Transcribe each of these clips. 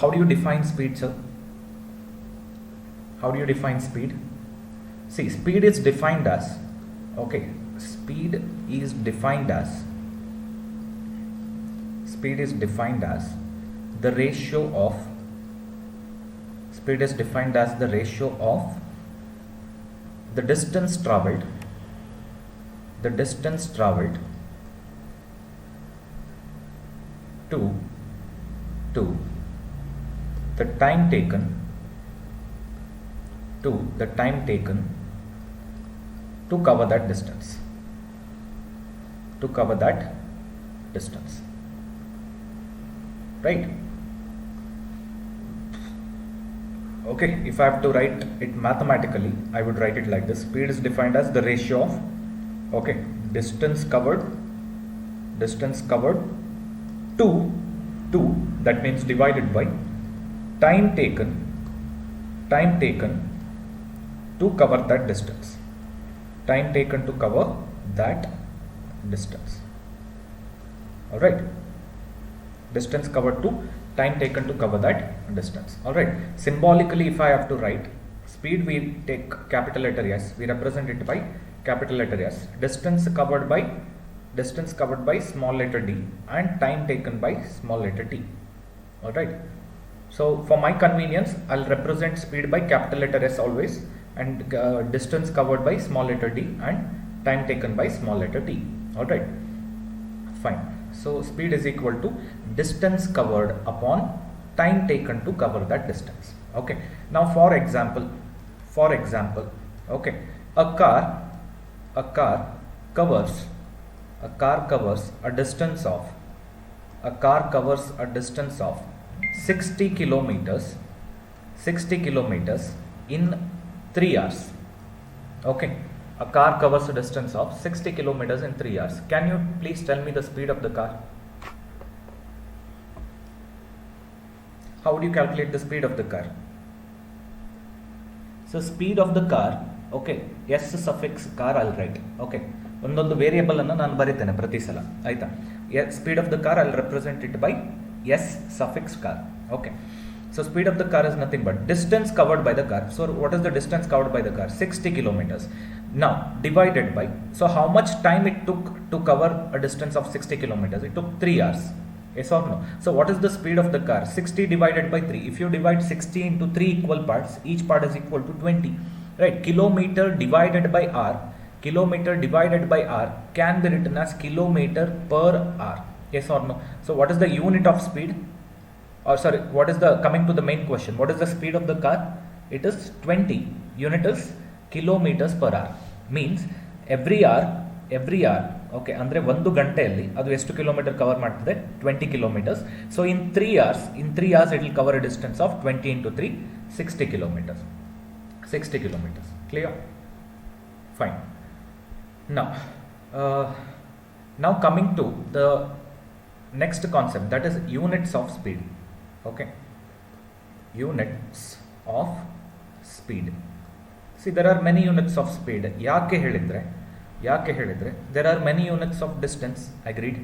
how do you define speed, sir? How do you define speed? See, speed is defined as, okay, speed is defined as the ratio of the distance traveled to the time taken to cover that distance. Right? Okay, if I have to write it mathematically, I would write it like this. Speed is defined as the ratio of, okay, distance covered to, that means divided by time taken to cover that distance. Alright, distance covered to time taken to cover that distance. Alright, symbolically if I have to write speed, we take capital letter S, we represent it by capital letter S, distance covered by small letter d, and time taken by small letter t. Alright, so for my convenience I'll represent speed by capital letter S always, and distance covered by small letter d, and time taken by small letter t. Alright, fine. So speed is equal to distance covered upon time taken to cover that distance. Okay, now for example, okay, a car covers a distance of 60 kilometers in 3 hours. Okay, a car covers a distance of 60 kilometers in 3 hours. Can you please tell me the speed of the car? How would you calculate the speed of the car? So speed of the car, okay, S suffix car I'll write. Okay, ಒಂದೊಂದು variable ಅನ್ನು ನಾನು ಬರೀತೇನೆ ಪ್ರತಿ ಸಲ, ಆಯ್ತಾ? Speed of the car I'll represent it by S suffix car. Okay, so speed of the car is nothing but distance covered by the car. So what is the distance covered by the car? 60 kilometers. Now divided by, so how much time it took to cover a distance of 60 kilometers? It took 3 hours. Yes or no? So what is the speed of the car? 60 divided by 3. If you divide 60 into 3 equal parts, each part is equal to 20. Right? Kilometer divided by hour can be written as kilometer per hour. Yes or no? So what is the unit of speed? Or sorry, what is the, coming to the main question, what is the speed of the car? It is 20. Unit is kilometers per hour. Means every hour, okay, ಅಂದ್ರೆ ಒಂದು ಗಂಟೆಯಲ್ಲಿ ಅದು ಎಷ್ಟು kilometre cover ಮಾಡ್ತದೆ? 20 kilometers. So in 3 hours it will cover a distance of 20 into 3, 60 kilometers. Clear? Fine. Now coming to the next concept, that is units of speed. Okay, units of speed. See, there are many units of speed. ಯಾಕೆ ಹೇಳಿದ್ರೆ there are many units of distance. Agreed.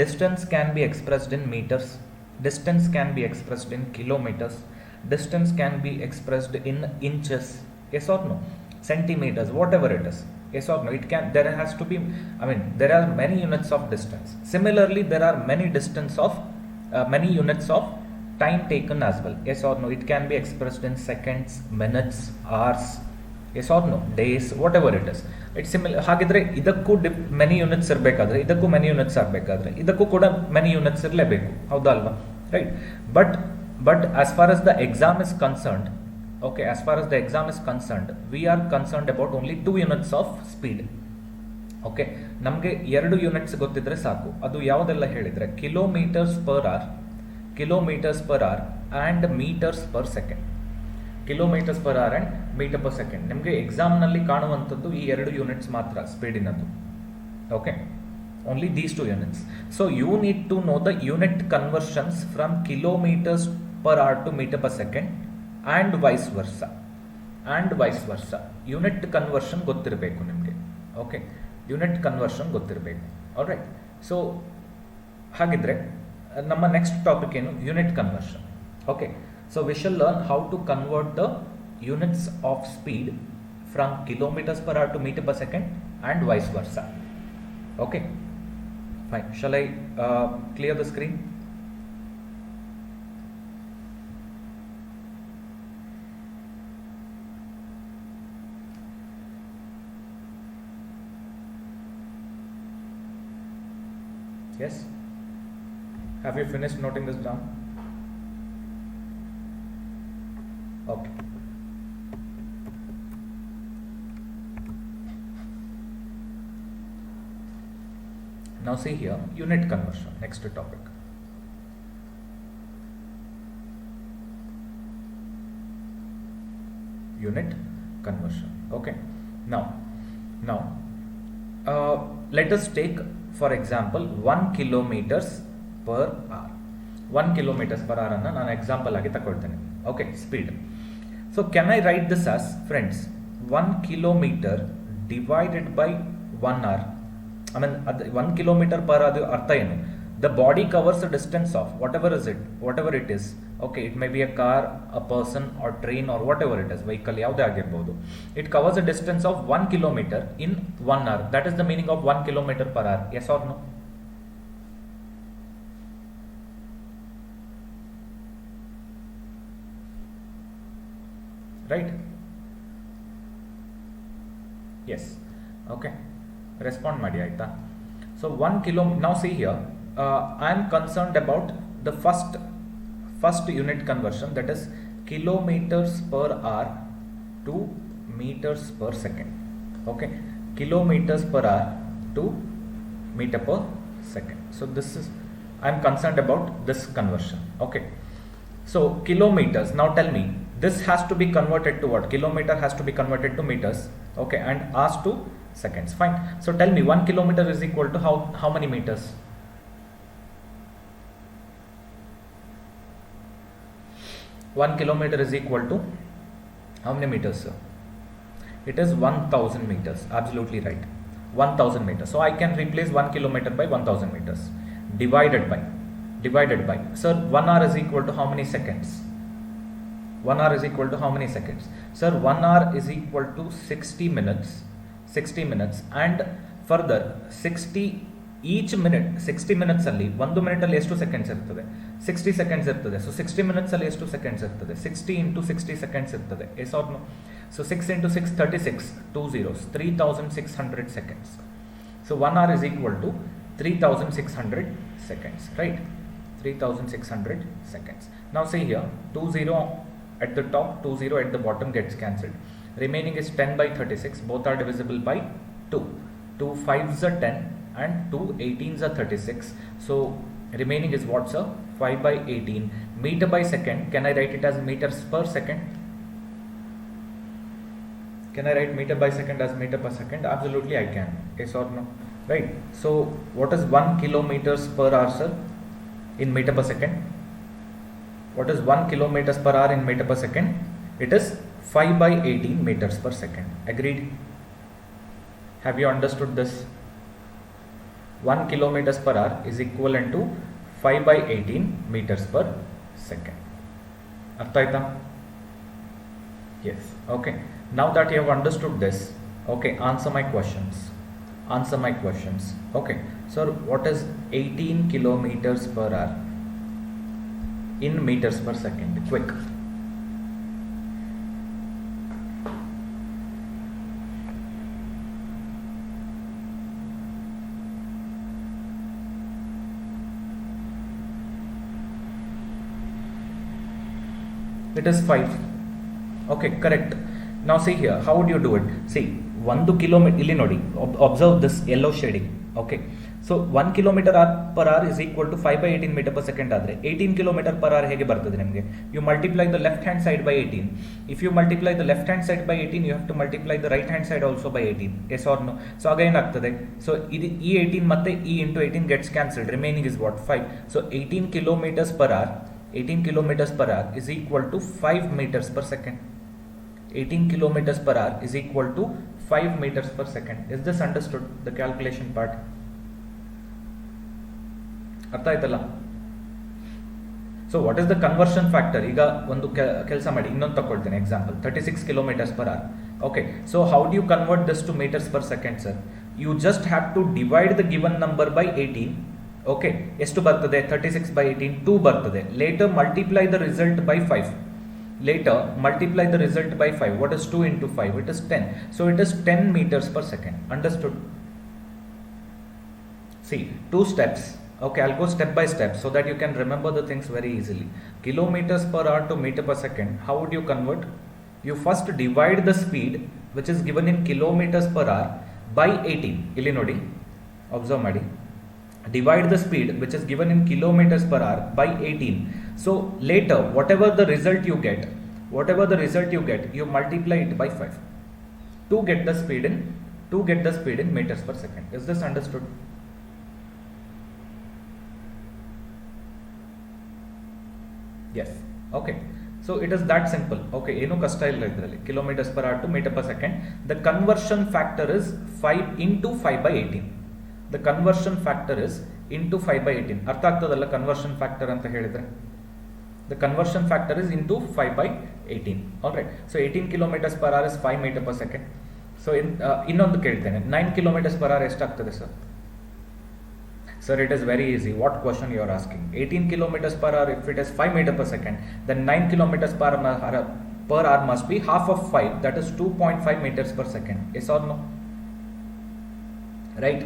Distance can be expressed in meters, distance can be expressed in kilometers, distance can be expressed in inches. Yes or no? Centimeters, whatever it is. Yes or no? There has to be, there are many units of distance. Similarly, there are many units of time taken as well. Yes or no? It can be expressed in seconds, minutes, hours. Yes or no? Days, whatever it is. It's similar. ಹಾಗಿದ್ರೆ ಇದಕ್ಕೂ many units ಇರಬೇಕಾದ್ರೆ, ಇದಕ್ಕೂ many units ಆಗಬೇಕಾದ್ರೆ, ಇದಕ್ಕೂ ಕೂಡ many units ಇರಲೇಬೇಕು, ಹೌದಾ ಅಲ್ವಾ? Right? But as far as the exam is concerned, okay, we are concerned about only 2 units of speed. Okay, ನಮಗೆ 2 units ಗೊತ್ತಿದ್ರೆ ಸಾಕು. ಅದು ಯಾವುದೆಲ್ಲ ಹೇಳಿದ್ರೆ kilometers per hour and meters per second. Kilometers per hour and meter per second. ನಿಮಗೆ ಎಕ್ಸಾಮ್ನಲ್ಲಿ ಕಾಣುವಂಥದ್ದು ಈ 2 units ಮಾತ್ರ ಸ್ಪೀಡಿನದ್ದು. Okay, only these 2 units. So you need to know the unit conversions from kilometers per hour to meter per second and vice versa. Unit conversion ಗೊತ್ತಿರಬೇಕು ನಿಮಗೆ. Okay, unit conversion ಗೊತ್ತಿರಬೇಕು. All right, so ಹಾಗಿದ್ರೆ ನಮ್ಮ next topic ಏನು? Unit conversion. Okay, so we shall learn how to convert the units of speed from kilometers per hour to meter per second and vice versa. Okay, fine. Shall I clear the screen? Yes? Have you finished noting this down? Okay. Now see here, unit conversion, next topic. Unit conversion. Okay. Now, let us take, for example, 1 kilometers per hour. 1 kilometers per hour anna ನಾನು example ಆಗಿ ತಗೊಳ್ತೇನೆ. Okay, speed. So can I write this as friends 1 kilometer divided by 1 hour. I mean, 1 kilometer per hour ಅರ್ಥ ಏನು? The body covers a distance of whatever it is. Okay, it may be a car, a person, or train, or whatever it is, vehicle ಯಾವುದೇ ಆಗಿರಬಹುದು. It covers a distance of 1 kilometer in 1 hour. That is the meaning of 1 kilometer per hour. Yes or no? Right? Yes. Okay. Respond ಮಾಡಿ ಆಯ್ತಾ? So 1 kilo. Now see here, I am concerned about the first unit conversion, that is kilometers per hour to meters per second. Okay, kilometers per hour to meter per second. So this is, I am concerned about this conversion. Okay, so kilometers. Now tell me, this has to be converted to what? Kilometer has to be converted to meters. Okay, and hours to seconds. Fine. So tell me, 1 kilometer is equal to how many meters? 1 kilometer is equal to how many meters, sir? It is 1000 meters. Absolutely right. 1000 meters. So I can replace 1 kilometer by 1000 meters. Divided by. Sir, 1 hour is equal to how many seconds? 1 hour is equal to how many seconds? Sir, 1 hour is equal to 60 minutes. 60 minutes. And further, 60 each minute, 60 minutes ಅಲ್ಲಿ 1 minute ಅಲ್ಲಿ ಎಷ್ಟು seconds ಇರ್ತದೆ? 60 seconds ಇರ್ತದೆ. So 60 minutes ಅಲ್ಲಿ ಎಷ್ಟು seconds ಇರ್ತದೆ? 60 into 60 seconds ಇರ್ತದೆ. Yes or no? So 6 into 6, 36, 2 zeros, 3600 seconds. So 1 hour is equal to 3600 seconds, right? 3600 seconds. Now see here, 20 at the top, 20 at the bottom gets cancelled. Remaining is 10 by 36. Both are divisible by 2. 2 5s are 10 and 2 18s are 36. So remaining is what, sir? 5 by 18. Meter by second. Can I write it as meters per second? Can I write meter by second as meter per second? Absolutely I can. Yes or no? Right. So what is 1 kilometers per hour, sir, in meter per second? What is 1 kilometers per hour in meter per second? It is 5 by 18 meters per second. Agreed? Have you understood this? 1 kilometers per hour is equivalent to 5 by 18 meters per second. Artha aita? Yes. Okay. Now that you have understood this, okay, answer my questions. Okay. So what is 18 kilometers per hour in meters per second? Quick. It is 5. Okay, correct. Now see here, how would you do it? See, 1 kilometer, ಇಲ್ಲಿ ನೋಡಿ, observe this yellow shading. Okay, so 1 kilometer per hour is equal to 5 by 18 meter per second ಆದರೆ 18 kilometer per hour ಹೇಗೆ ಬರ್ತದೆ ನಿಮಗೆ? You multiply the left hand side by 18. If you multiply the left hand side by 18, you have to multiply the right hand side also by 18. Yes or no? So ಆಗ ಏನಾಗ್ತದೆ? So ಈ 18 ಮತ್ತೆ ಈ into 18 gets cancelled. Remaining is what? 5. So 18 kilometers per hour is equal to 5 meters per second. 18 kilometers per hour is equal to 5 meters per second. Is this understood? The calculation part. ಅರ್ಥ ಆಯ್ತಲ್ಲ? So what is the conversion factor? ಈಗ ಒಂದು ಕೆಲಸ ಮಾಡಿ, ಇನ್ನೊಂದು ತಗೊಳ್ತೇನೆ example, 36 kilometers per hour. Okay, so how do you convert this to meters per second sir? You just have to divide the given number by 18. Okay, ಎಷ್ಟು ಬರ್ತದೆ? 36 by 18, 2 ಬರ್ತದೆ. Later multiply the result by 5. Later multiply the result by 5. What is 2 into 5? It is 10. So it is 10 meters per second. Understood? See, 2 steps. Okay, I'll go step by step so that you can remember the things very easily. Kilometers per hour to meter per second. How would you convert? You first divide the speed which is given in kilometers per hour by 18. Illi nodi, observe madi. Divide the speed which is given in kilometers per hour by 18. So later whatever the result you get, you multiply it by 5 to get the speed in meters per second. Is this understood? Yes. Okay, so it is that simple. Okay, ಏನು ಕಷ್ಟ ಇಲ್ಲ ಇದರಲ್ಲಿ. Kilometers per hour to meter per second. The conversion factor is 5 into 5 by 18. The conversion factor is into 5 by 18. ಅರ್ಥ ಆಗ್ತದಲ್ಲ conversion factor ಅಂತ ಹೇಳಿದ್ರೆ? The conversion factor is into 5 by 18. Alright, so 18 kilometers per hour is 5 meter per second. So ಇನ್ನೊಂದು ಕೇಳ್ತೇನೆ, 9 kilometers per hour ಎಷ್ಟಾಗ್ತದೆ sir? Sir, it is very easy. What question you are asking? 18 kilometers per hour, if it is 5 meter per second, then 9 kilometers per hour must be half of 5, that is 2.5 meters per second. Yes or no? Right?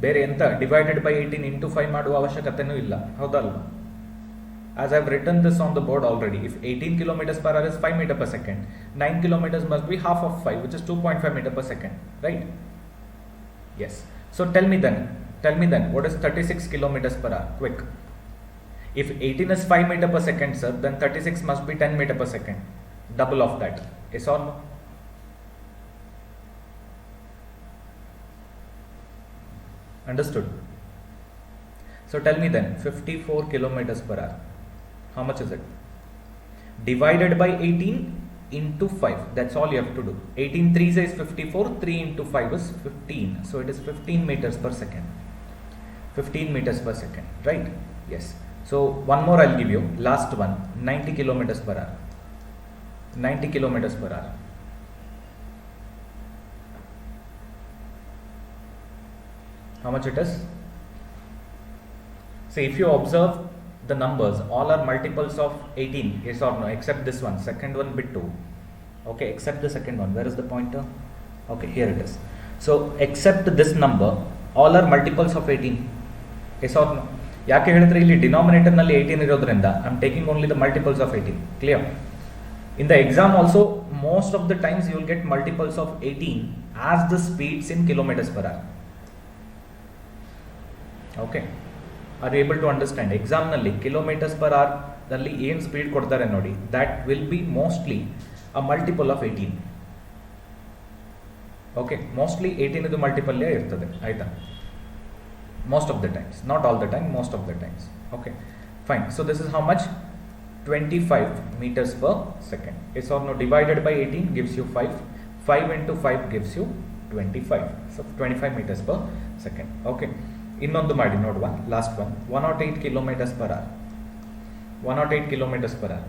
ಬೇರೆ ಎಂತ divided by 18 into 5 ಮಾಡುವ ಅವಶ್ಯಕತೆನೂ ಇಲ್ಲ, ಹೌದಲ್ವಾ? As I have written this on the board already, if 18 kilometers per hour is 5 meter per second, 9 kilometers must be half of 5, which is 2.5 meter per second, right? Yes. So tell me then, what is 36 kilometers per hour? Quick. If 18 is 5 meter per second, sir, then 36 must be 10 meter per second. Double of that. Yes or no? Understood? So tell me then, 54 kilometers per hour. How much is it? Divided by 18 into 5. That's all you have to do. 18 3s is 54. 3 into 5 is 15. So it is 15 meters per second. 15 meters per second. Right? Yes. So one more I'll give you. Last one. 90 kilometers per hour. 90 kilometers per hour. How much it is? See, if you observe the numbers, all are multiples of 18, yes or no, except this one, second one bit 2. Okay, except the second one. Where is the pointer? Okay, here it is. So except this number, all are multiples of 18. Yes or no? ಯಾಕೆ ಹೇಳಿದ್ರೆ ಇಲ್ಲಿ denominator ನಲ್ಲಿ 18 ಇರೋದ್ರಿಂದ I am taking only the multiples of 18. Clear? In the exam also, most of the times you will get multiples of 18 as the speeds in kilometers per hour. Okay, are you able to understand? Exam nalli kilometers per hour ನಲ್ಲಿ ಏನು speed ಕೊಡ್ತಾರೆ ನೋಡಿ, that will be mostly a multiple of 18. Okay, mostly 18 ಇದು multiple ಇರ್ತದೆ, ಆಯ್ತಾ? Most of the times, not all the time, most of the times. Okay, fine. So this is how much? 25 meters per second. Yes or no? Divided by 18 gives you 5. 5 into 5 gives you 25. So 25 meters per second. Okay. ಇನ್ನೊಂದು ಮಾಡಿ ನೋಡುವ, last one. 108 kilometers per hour. 108 kilometers per hour.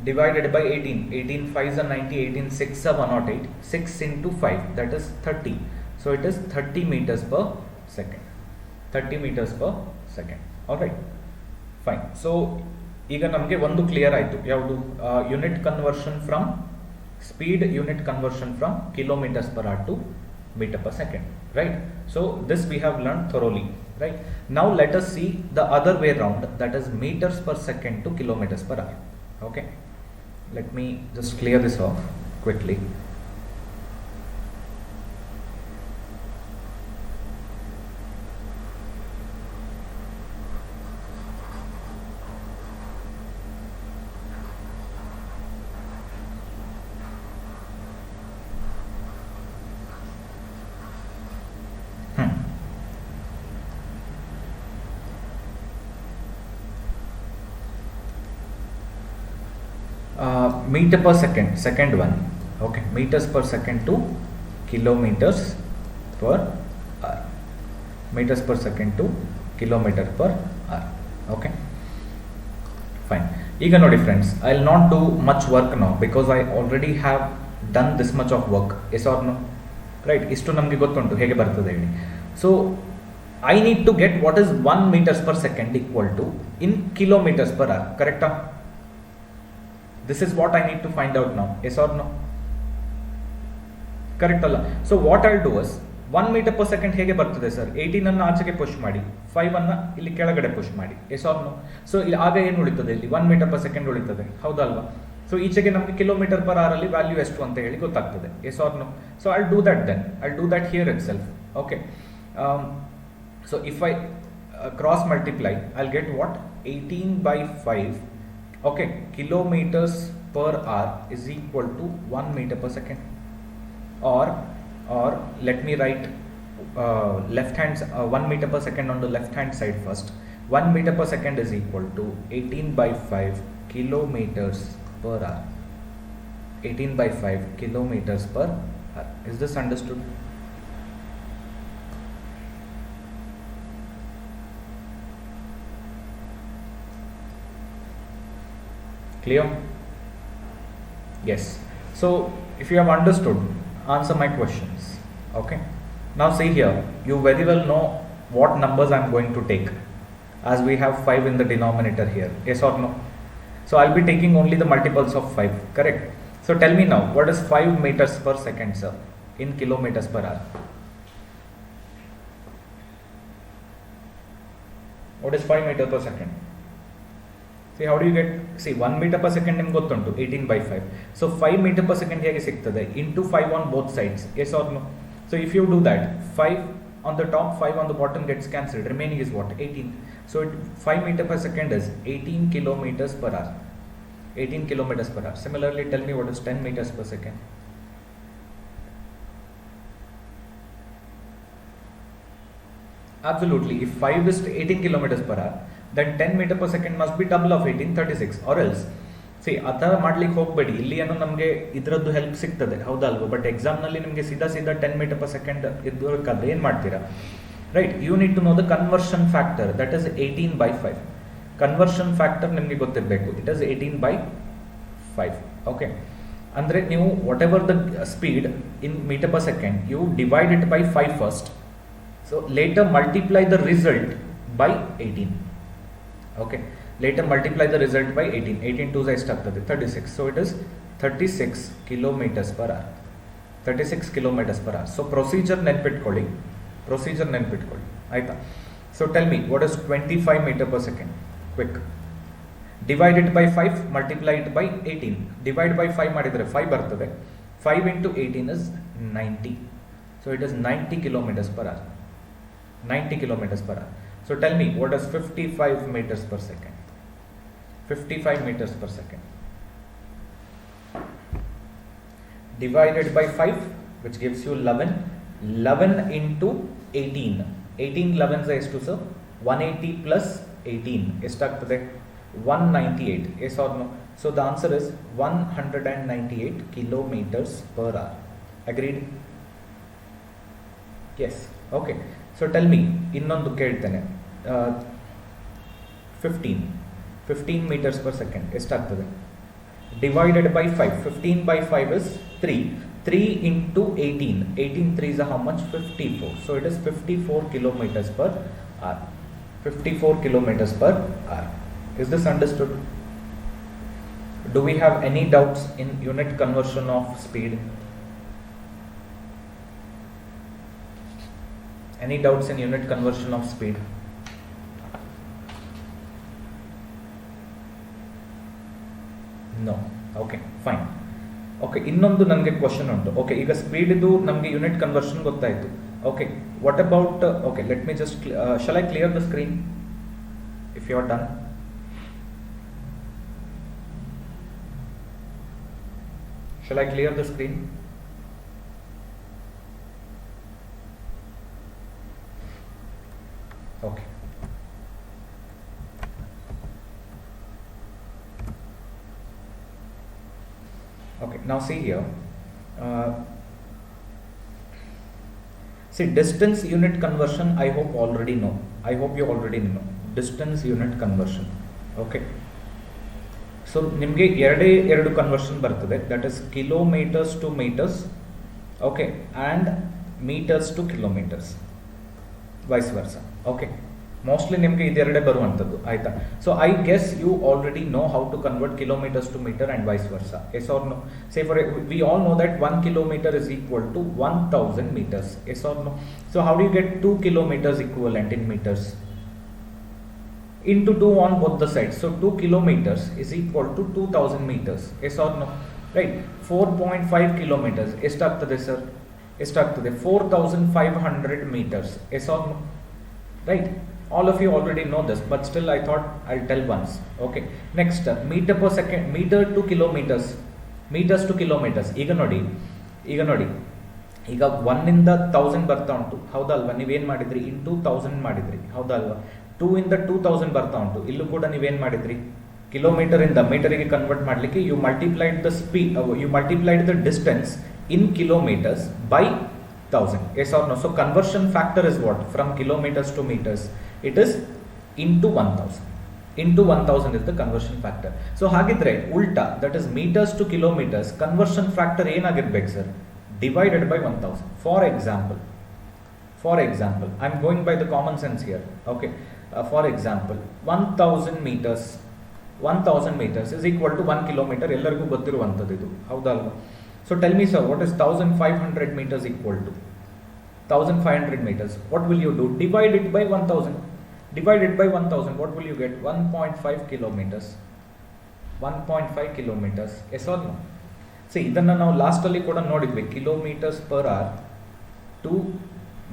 Divided by 18. 18 5s are 90, 18 6 are 108. 6 into 5, that is 30. So it is 30 meters per second. 30 meters per second. Alright, fine. So ಈಗ ನಮಗೆ ಒಂದು clear ಆಯಿತು, ಯಾವುದು? Unit conversion from speed, unit conversion from kilometers per hour to meter per second, right? So this we have learned thoroughly, right? Now let us see the other way round, that is meters per second to kilometers per hour. Okay, let me just clear this off quickly. Meter per second, second one. Okay, meters per second to kilometers per hour. Meters per second to kilometer per hour. Okay, fine. ಈಗ ನೋಡಿ friends, I will not do much work now because I already have done this much of work. Yes or no? Right, ಇಷ್ಟು ನಮಗೆ ಗೊತ್ತುಂಟು ಹೇಗೆ ಬರ್ತದೆ ಹೇಳಿ. So I need to get what is 1 meters per second equal to in kilometers per hour. ಕರೆಕ್ಟಾ? This is what I need to find out now. Yes or no? Correct ಅಲ್ಲ? So what I do is 1 meter per second ಹೇಗೆ ಬರ್ತದೆ sir? 18 ಅನ್ನು ಆಚೆಗೆ push ಮಾಡಿ, 5 ಅನ್ನು ಇಲ್ಲಿ ಕೆಳಗಡೆ ಪುಷ್ ಮಾಡಿ. S or no? ಸೊ ಇಲ್ಲಿ ಆಗ ಏನು ಉಳಿತದೆ? ಇಲ್ಲಿ 1 meter per second ಉಳಿತದೆ, ಹೌದಲ್ವಾ? ಸೊ ಈಚೆಗೆ ನಮಗೆ ಕಿಲೋಮೀಟರ್ ಪರ್ ಅವರ್ ಅಲ್ಲಿ ವ್ಯಾಲ್ಯೂ ಎಷ್ಟು ಅಂತ ಹೇಳಿ ಗೊತ್ತಾಗ್ತದೆ. Yes or no? So I do that then, I do that here itself. Okay, so if I cross multiply, I'll get what? 18 by 5, okay, kilometers per hour is equal to 1 meter per second. Or let me write left hand 1 meter per second on the left hand side first. 1 meter per second is equal to 18 by 5 kilometers per hour. 18 by 5 kilometers per hour. Is this understood? Clear? Yes. So if you have understood, answer my questions. Okay, now see here, you very well know what numbers I am going to take, as we have 5 in the denominator here. Yes or no? So I'll be taking only the multiples of 5, correct? So tell me now, what is 5 meters per second, sir, in kilometers per hour? What is 5 meter per second? See, how do you get? See, 1 meter per second ನಿಮ್ಗೆ ಗೊತ್ತುಂಟು, 18 by 5. So 5 meter per second ಹೇಗೆ ಸಿಗ್ತದೆ? Into 5 on both sides. Yes or no? So if you do that, 5 on the top, 5 on the bottom gets cancelled. Remaining is what? 18. So 5 meter per second is 18 kilometers per hour. 18 kilometers per hour. Similarly, tell me what is 10 meters per second. Absolutely. If 5 is 18 kilometers per hour, then 10 meter per second must be double of 18, 36. Or else, see, ಆ ಥರ ಮಾಡ್ಲಿಕ್ಕೆ ಹೋಗಬೇಡಿ. ಇಲ್ಲಿ ಏನೋ ನಮಗೆ ಇದರದ್ದು help ಸಿಗ್ತದೆ, ಹೌದಲ್ವ? ಬಟ್ ಎಕ್ಸಾಮ್ನಲ್ಲಿ ನಿಮಗೆ ಸೀದಾ 10 meter per second ಇರಬೇಕಾದ್ರೆ ಏನು ಮಾಡ್ತೀರಾ? Right, you need to know the conversion factor, that is 18 by 5. Conversion factor ನಿಮಗೆ ಗೊತ್ತಿರಬೇಕು. It is 18 by 5. ಓಕೆ, ಅಂದರೆ ನೀವು whatever the speed in meter per second, you divide it by 5 first. So later multiply the result by 18. Okay, later multiply the result by 18. 18 2s ಎಷ್ಟಾಗ್ತದೆ? 36. So it is 36 kilometers per hour. 36 kilometers per hour. So procedure ನೆನ್ಪಿಟ್ಕೊಳ್ಳಿ, ಆಯ್ತಾ? So tell me, what is 25 meter per second? Quick. Divide it by 5, multiply it by 18. Divide by 5 ಮಾಡಿದರೆ 5 ಬರ್ತದೆ. 5 into 18 is 90. So it is 90 kilometers per hour. 90 kilometers per hour. So tell me, what is 55 meters per second? 55 meters per second. Divided by 5, which gives you 11. 11 into 18. 18 11s is to sir 180 plus 18. ಎಷ್ಟಾಗ್ತದೆ? 198. Yes or no? So the answer is 198 kilometers per hour. Agreed? Yes. Okay. So tell me, ಇನ್ನೊಂದು ಕೇಳ್ತೇನೆ. 15 meters per second ಎಷ್ಟಾಗ್ತದೆ? Divided by 5. 15 by 5 is 3. 3 into 18. 18 3s are how much? 54. So it is 54 kilometers per hour. 54 kilometers per hour. Is this understood? Do we have any doubts in unit conversion of speed? Any doubts in unit conversion of speed? No. Okay, fine. Okay, ಇನ್ನೊಂದು ನನಗೆ question ಉಂಟು. Okay, ಈಗ speed ಇದು ನಮಗೆ unit conversion ಗೊತ್ತಾಯಿತು. Okay, what about, okay, let me just shall I clear the screen if you are done? Shall I clear the screen? Okay. Okay, now see here. See, distance unit conversion, I hope you already know. Distance unit conversion. Okay. So ನಿಮಗೆ ಎರಡು conversion ಬರ್ತದೆ, that is kilometers to meters, okay, and meters to kilometers, vice versa. Okay, mostly ನಿಮಗೆ ಇದೆರಡೇ ಬರುವಂಥದ್ದು, ಆಯಿತಾ. So I guess you already know how to convert kilometers to meter and vice versa. Yes or no? Say for we all know that 1 kilometer is equal to 1000 meters. Yes or no? So how do you get 2 kilometers equivalent in meters? Into 2 on both the sides. So 2 kilometers is equal to 2000 meters. Yes or no? Right. 4.5 kilometers. ಎಷ್ಟಾಗ್ತದೆ sir? ಎಷ್ಟಾಗ್ತದೆ? 4500 meters. Yes or no? Right. All of you already know this, but still I thought I'll tell once. Okay. Next, meter per second, meter to kilometers, meters to kilometers. ಈಗ ನೋಡಿ, ಈಗ 1 ಇಂದ 1000 ಬರ್ತಾ ಉಂಟು, ಹೌದಲ್ವಾ? ನೀವೇನು ಮಾಡಿದ್ರಿ? ಇಂಟು 1000 ಮಾಡಿದ್ರಿ, ಹೌದಲ್ವಾ? 2 ಇಂದ 2000 ಬರ್ತಾ ಉಂಟು, ಇಲ್ಲೂ ಕೂಡ ನೀವೇನು ಮಾಡಿದ್ರಿ? ಕಿಲೋಮೀಟರ್ ಇಂದ ಮೀಟರಿಗೆ ಕನ್ವರ್ಟ್ ಮಾಡಲಿಕ್ಕೆ you multiplied the speed, you multiplied the distance in kilometers by 1000. Yes or no? So conversion factor is what? From kilometers to meters, it is into 1000. Into 1000 is the conversion factor. So ಹಾಗಿದ್ರೆ ಉಲ್ಟಾ, that is meters to kilometers, conversion factor ಏನಾಗಿರ್ಬೇಕು sir? Divided by 1000. For example, I am going by the common sense here. Okay. For example, 1000 meters is equal to 1 kilometer. ಎಲ್ಲರಿಗೂ ಗೊತ್ತಿರುವಂಥದ್ದು ಇದು, ಹೌದಲ್ವಾ? So tell me sir, what is 1500 meters equal to? 1500 meters. What will you do? Divide it by 1000. Divided by 1000, what will you get? 1.5 kilometers. 1.5 kilometers. Yes or no? See, ಇದನ್ನು ನಾವು ಲಾಸ್ಟಲ್ಲಿ ಕೂಡ ನೋಡಿದ್ವಿ. Kilometers per hour to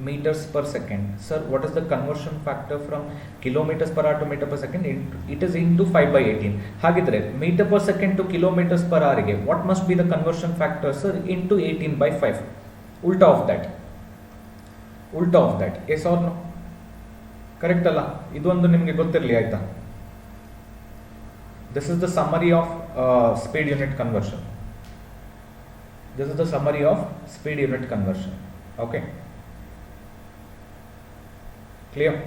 meters per second. Sir, what is the conversion factor from kilometers per hour to meter per second? It is into 5/18. ಹಾಗಿದ್ರೆ meter per second to kilometers per hour ಗೆ what must be the conversion factor, sir? Into 18/5. ಉಲ್ಟಾ of that. Yes or no? Correct ಅಲ್ಲ? ಇದೊಂದು ನಿಮಗೆ ಗೊತ್ತಿರಲಿ, ಆಯ್ತಾ? This is the summary of speed unit conversion. Okay, clear?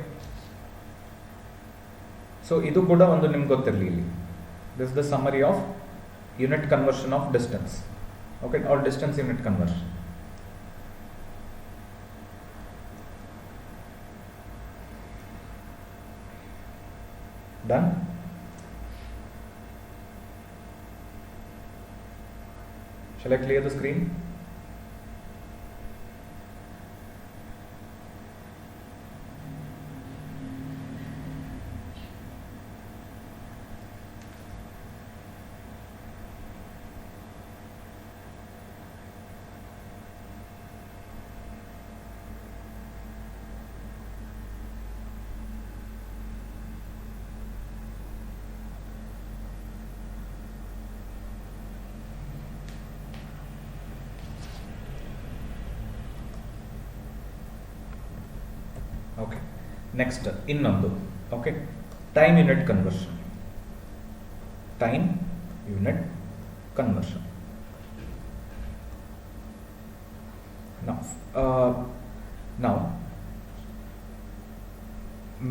So ಇದು ಕೂಡ ಒಂದು ನಿಮ್ಗೆ ಗೊತ್ತಿರಲಿ ಇಲ್ಲಿ. This is the summary of unit conversion of distance. Okay, or distance unit conversion. Done? Shall I clear the screen? Okay, next ಇನ್ನೊಂದು. Okay, time unit conversion. Now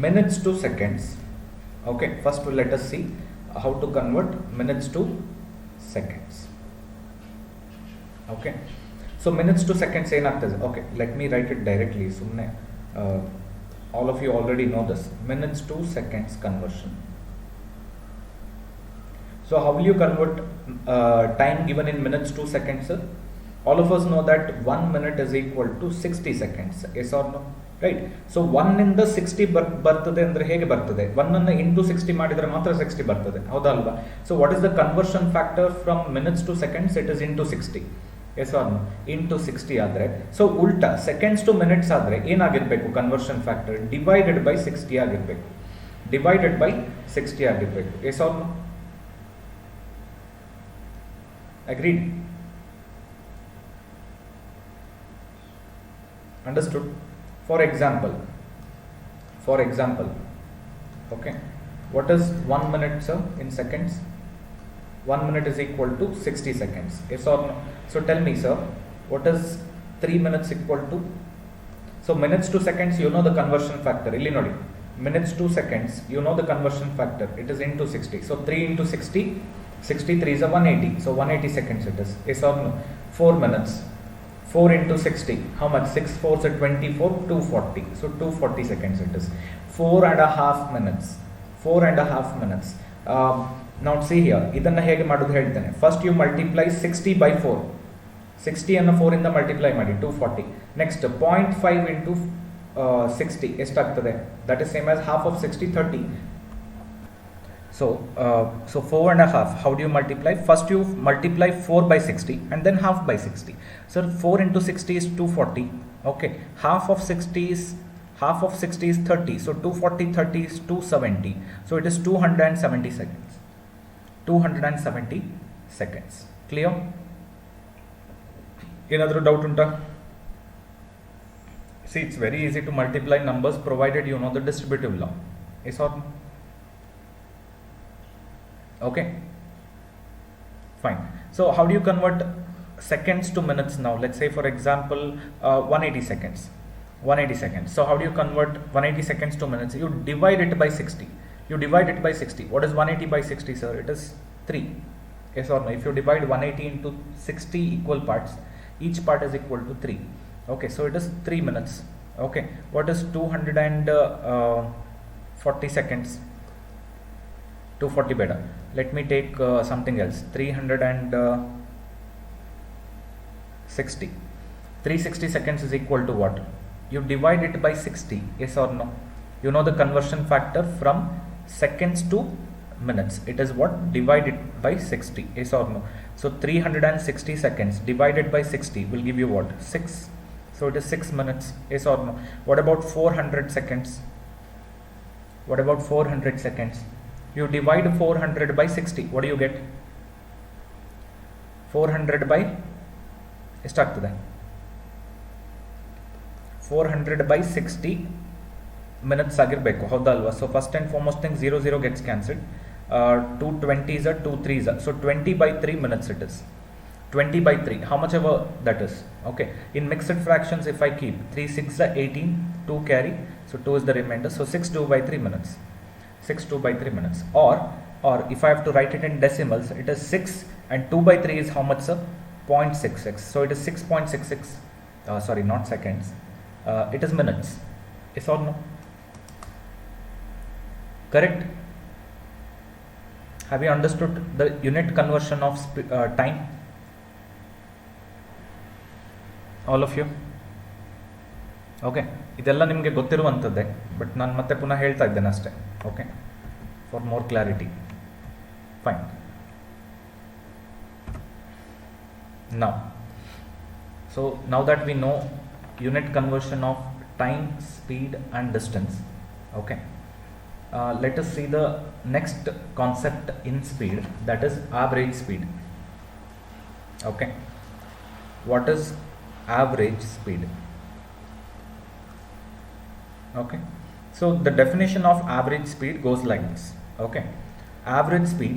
minutes to seconds. Okay, first let us see how to convert minutes to seconds. Okay, so minutes to seconds ಏನಾಗ್ತದೆ? Okay, let me write it directly. ಸುಮ್ಮನೆ all of you already know this. Minutes to seconds conversion. So how will you convert time given in minutes to seconds, sir? All of us know that 1 minute is equal to 60 seconds. Yes or no? Right? So 1 ಇಂದ 60 ಬರ್ತದೆ ಅಂದರೆ ಹೇಗೆ ಬರ್ತದೆ? 1 ಅನ್ನು into 60 ಮಾಡಿದರೆ ಮಾತ್ರ 60 ಬರ್ತದೆ, ಹೌದಲ್ವಾ? So what is the conversion factor from minutes to seconds? It is into 60. Yes or no? Into 60 ಆದರೆ, ಸೊ ಉಲ್ಟಾ ಸೆಕೆಂಡ್ಸ್ ಟು ಮಿನಿಟ್ಸ್ ಆದರೆ ಏನಾಗಿರಬೇಕು? ಕನ್ವರ್ಷನ್ ಫ್ಯಾಕ್ಟರ್ ಡಿವೈಡೆಡ್ ಬೈ 60 ಆಗಿರಬೇಕು. Yes or no? Agreed? Understood? For example, okay, what is 1 minute, sir, in seconds? 1 minute is equal to 60 seconds. Yes or no? So tell me, sir, what is 3 minutes equal to? So minutes to seconds, you know the conversion factor. Illi nodi, minutes to seconds, you know the conversion factor. It is into 60. So 3 into 60, 63 is a 180. So 180 seconds it is. Yes or no? 4 minutes. 4 into 60. How much? 6 4s are 24, 240. So 240 seconds it is. 4.5 minutes. 4.5 minutes. Now see here. Idanna hege madudu ಹೇಳ್ತೇನೆ. First you multiply 60 by 4. 60 ಅನ್ನು 4 ಇಂದ multiply ಮಾಡಿ 240. Next 0.5 into 60 ಎಷ್ಟಾಗ್ತದೆ? That is same as half of 60, 30. So 4.5. How do you multiply? First you multiply 4 by 60 and then half by 60. So 4 into 60 is 240. Okay, half of 60 is 30. So 240 30 is 270. So it is 270 seconds. 270 seconds. Clear? ಏನಾದರೂ doubt ಉಂಟಾ? See, it's very easy to multiply numbers provided you know the distributive law. Yes or no? Okay, fine. So how do you convert seconds to minutes now? Let's say for example 180 seconds. 180 seconds. So how do you convert 180 seconds to minutes? You divide it by 60. You divide it by 60. What is 180 by 60, sir? It is 3. Yes or no? If you divide 180 into 60 equal parts, each part is equal to 3. Okay, so it is 3 minutes. Okay, what is 240 seconds? 240 better. Let me take something else. 360. 360 seconds is equal to what? You divide it by 60. Yes or no? You know the conversion factor from seconds to minutes. It is what? Divided by 60. Yes or no? So 360 seconds divided by 60 will give you what? 6. So it is 6 minutes. Yes or no? What about 400 seconds? What about 400 seconds? You divide 400 by 60. What do you get? 400 by ಎಷ್ಟಾಗ್ತದೆ? 400 by 60 minutes ಆಗಿರಬೇಕು, ಹೌದಾ ಅಲ್ವಾ? So first and foremost thing 0 gets cancelled. 2 20s are 2 3s are. So 20 by 3 minutes it is. 20 by 3, how much ever that is. Okay, in mixed fractions if I keep 3 6 are 18, 2 carry, so 2 is the remainder. So 6 2 by 3 minutes. 6 2 by 3 minutes. Or if I have to write it in decimals, it is 6 and 2 by 3 is how much, sir? 0.66. So it is 6.66. Sorry, not seconds. It is minutes. Yes or no? Correct? Have you understood the unit conversion of time? All of you? Okay, ಇದೆಲ್ಲ ನಿಮಗೆ ಗೊತ್ತಿರುವಂಥದ್ದೇ, but ನಾನು ಮತ್ತೆ ಪುನಃ ಹೇಳ್ತಾ ಇದ್ದೇನೆ ಅಷ್ಟೇ. Okay, for more clarity. Fine. Now that we know unit conversion of time, speed and distance, okay, let us see the next concept in speed, that is average speed. Okay, what is average speed? Okay, so the definition of average speed goes like this. Okay, average speed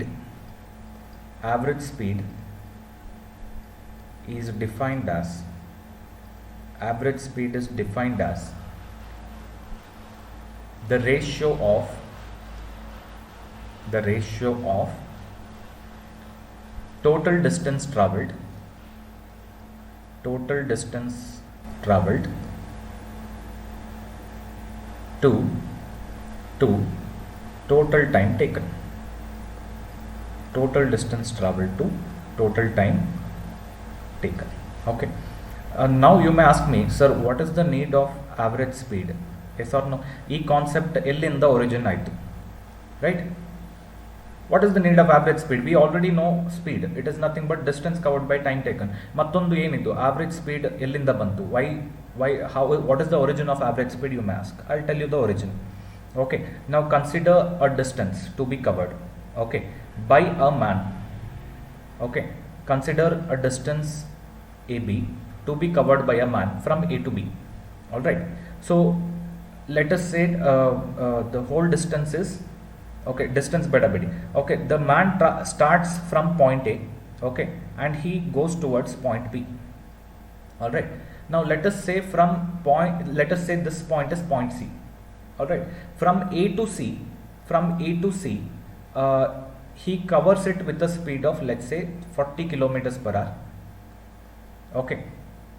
is defined as the ratio of total distance traveled to total time taken. Total distance traveled to total time taken. Okay, now you may ask me, sir, what is the need of average speed? Yes or no? ಈ concept ಎಲ್ಲಿಂದ origin ಆಯಿತು, right? What is the need of average speed? We already know speed. It is nothing but distance covered by time taken. ಮತ್ತೊಂದು ಏನಿದು average speed ಎಲ್ಲಿಂದ ಬಂತು? What is the origin of average speed, you may ask? I'll tell you the origin. Okay, now consider a distance to be covered, okay, by a man. Okay, consider a distance AB to be covered by a man from A to B. All right, so let us say the whole distance is, okay, distance beta bd. Okay, the man starts from point A, okay, and he goes towards point B. All right, now let us say let us say this point is point C. All right, from A to C, he covers it with a speed of, let's say, 40 kilometers per hour. Okay,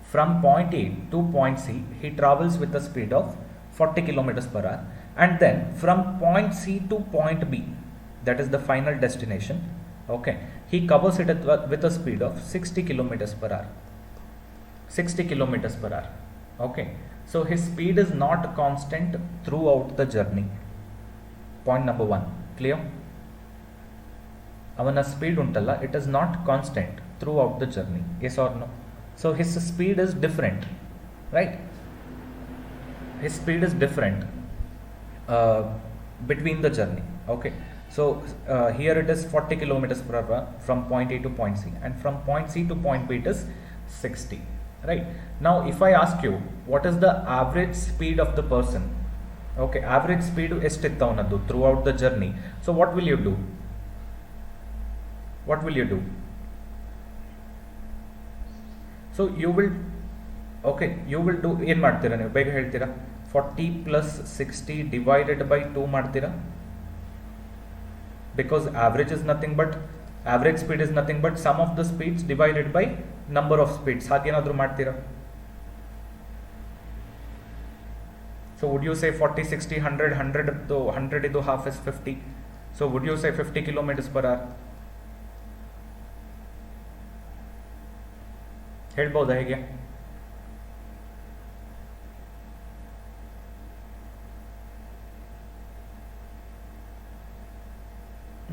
from point A to point C, he travels with a speed of 40 kilometers per hour, and then from point C to point B, that is the final destination. Okay, he covers it with a speed of 60 kilometers per hour. 60 kilometers per hour. Okay, so his speed is not constant throughout the journey. Point number one, clear? Avana speed untalla, it is not constant throughout the journey. Yes or no? So his speed is different, right? His speed is different between the journey. Okay, so here it is 40 kilometers per hour from point A to point C, and from point C to point B it is 60. Right, now if I ask you what is the average speed of the person, okay, average speed estitta unadu throughout the journey, so what will you do? So you will do ಏನು ಮಾಡ್ತೀರಾ ನೀವು ಬೇಗ ಹೇಳ್ತೀರಾ? 40 plus 60 divided by 2 ಮಾಡ್ತೀರಾ? Because average speed is nothing but sum of the speeds divided by number of speeds. ಹಾಗೇನಾದರೂ ಮಾಡ್ತೀರಾ? So would you say 40, 60, 100, 100 ಇದು half is 50. So would you say 50 kilometers per hour? ಹೇಳ್ಬೋದಾ ಹೇಗೆ?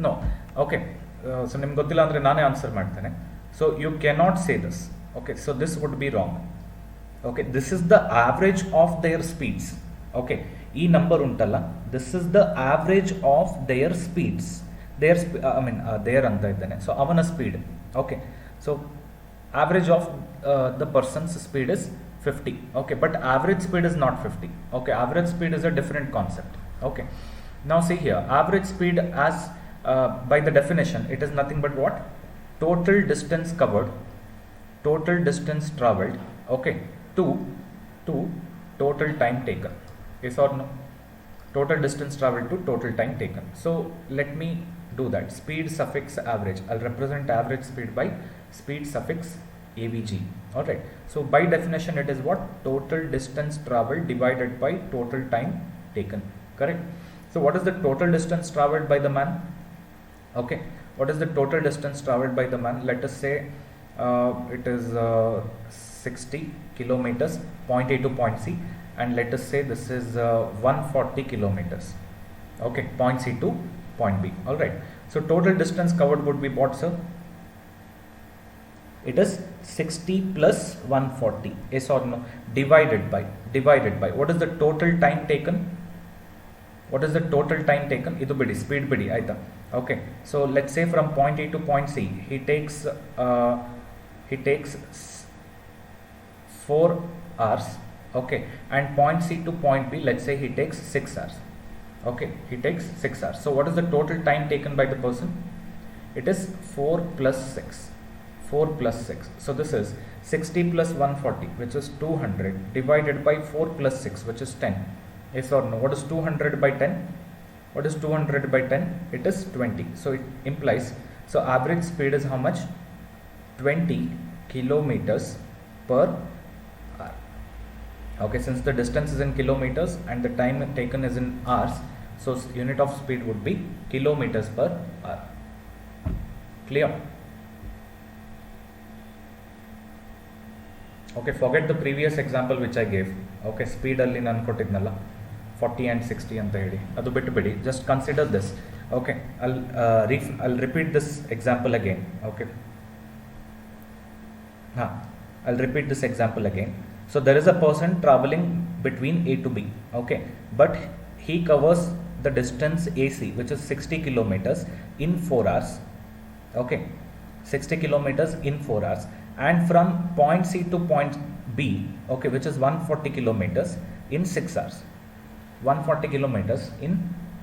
No. Okay. So ನಿಮ್ಗೆ ಗೊತ್ತಿಲ್ಲ ಅಂದರೆ ನಾನೇ answer ಮಾಡ್ತೇನೆ. So you cannot say this. Okay. So this would be wrong. Okay. This is the average of their speeds. Okay. ಈ number ಉಂಟಲ್ಲ, this is the average of their speeds. their ಅಂತ ಇದ್ದೇನೆ. So ಅವನ speed. Okay. So average of the person's speed is 50. Okay. But average speed is not 50. Okay. Average speed is a different concept. Okay. Now see here, average speed as by the definition, it is nothing but what? Total distance covered, total distance traveled, okay, to total time taken. Yes or no? Total distance traveled to total time taken. So let me do that. Speed suffix average. I'll represent average speed by speed suffix avg. Alright. So by definition, it is what? Total distance traveled divided by total time taken. Correct? So what is the total distance traveled by the man? Okay, what is the total distance traveled by the man? Let us say it is 60 kilometers, point A to point C, and let us say this is 140 kilometers. Okay, point C to point B. All right. So total distance covered would be what, sir? It is 60 plus 140. Yes or no? Divided by. What is the total time taken? What is the total time taken? Idu bidi, speed bidi, aita. Okay. So let's say from point A to point C, he takes 4 hours. Okay. And point C to point B, let's say he takes 6 hours. Okay. He takes 6 hours. So what is the total time taken by the person? It is 4 plus 6. 4 plus 6. So this is 60 plus 140, which is 200, divided by 4 plus 6, which is 10. Yes or no? What is 200 by 10? What is 200 by 10? It is 20. So it implies, so average speed is how much? 20 kilometers per hour. Okay, since the distance is in kilometers and the time taken is in hours, so unit of speed would be kilometers per hour. Clear? Okay, forget the previous example which I gave. Okay, speed alli ನಾನು ಕೊಟ್ಟಿದ್ನಲ್ಲ 40 and 60 ಅಂತ ಹೇಳಿ, ಅದು ಬಿಟ್ಟು ಬಿಡಿ. Just consider this. Okay, I'll repeat this example again. Okay. I'll repeat this example again. So there is a person traveling between A to B. Okay, but he covers the distance AC, which is 60 kilometers in 4 hours. Okay, 60 kilometers in 4 hours. And from point C to point B, okay, which is 140 kilometers in 6 hours. 140 kilometers in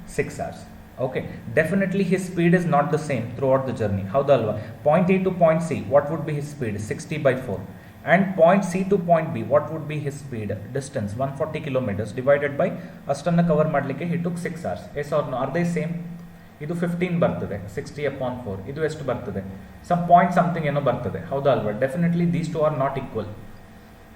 6 hours. Okay, definitely his speed is not the same throughout the journey. How the alva? Point A to point C, what would be his speed? 60 by 4. And point C to point B, what would be his speed? Distance 140 kilometers divided by ಅಷ್ಟನ್ನು cover ಮಾಡಲಿಕ್ಕೆ he took 6 hours. Yes or no? Are they same? ಇದು 15 ಬರ್ತದೆ 60/4. ಇದು ಎಷ್ಟು ಬರ್ತದೆ? Some point something ಏನೋ ಬರ್ತದೆ, ಹೌದಾ ಅಲ್ವಾ? Definitely these two are not equal.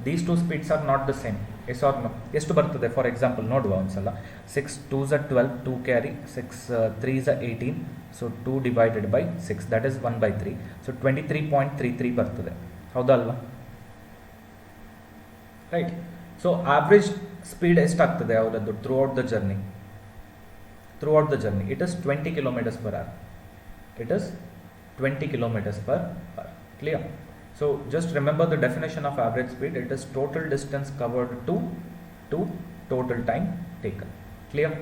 These two speeds are not the same. Yes or no? ಎಷ್ಟು ಬರ್ತದೆ? ಫಾರ್ ಎಕ್ಸಾಂಪಲ್ ನೋಡುವ ಒಂದ್ಸಲ. 6 2s are 12, 2 carry, 6 3s are 18, so 2 divided by 6, that is 1/3, so 23.33 ಬರ್ತದೆ, ಹೌದಾ ಅಲ್ವಾ? ರೈಟ್. ಸೊ ಆವ್ರೇಜ್ ಸ್ಪೀಡ್ ಎಷ್ಟಾಗ್ತದೆ ಅವರದ್ದು through out the journey? It is 20 kilometers per hour. It is 20 kilometers per hour. Clear? So just remember the definition of average speed. It is total distance covered to total time taken. Clear?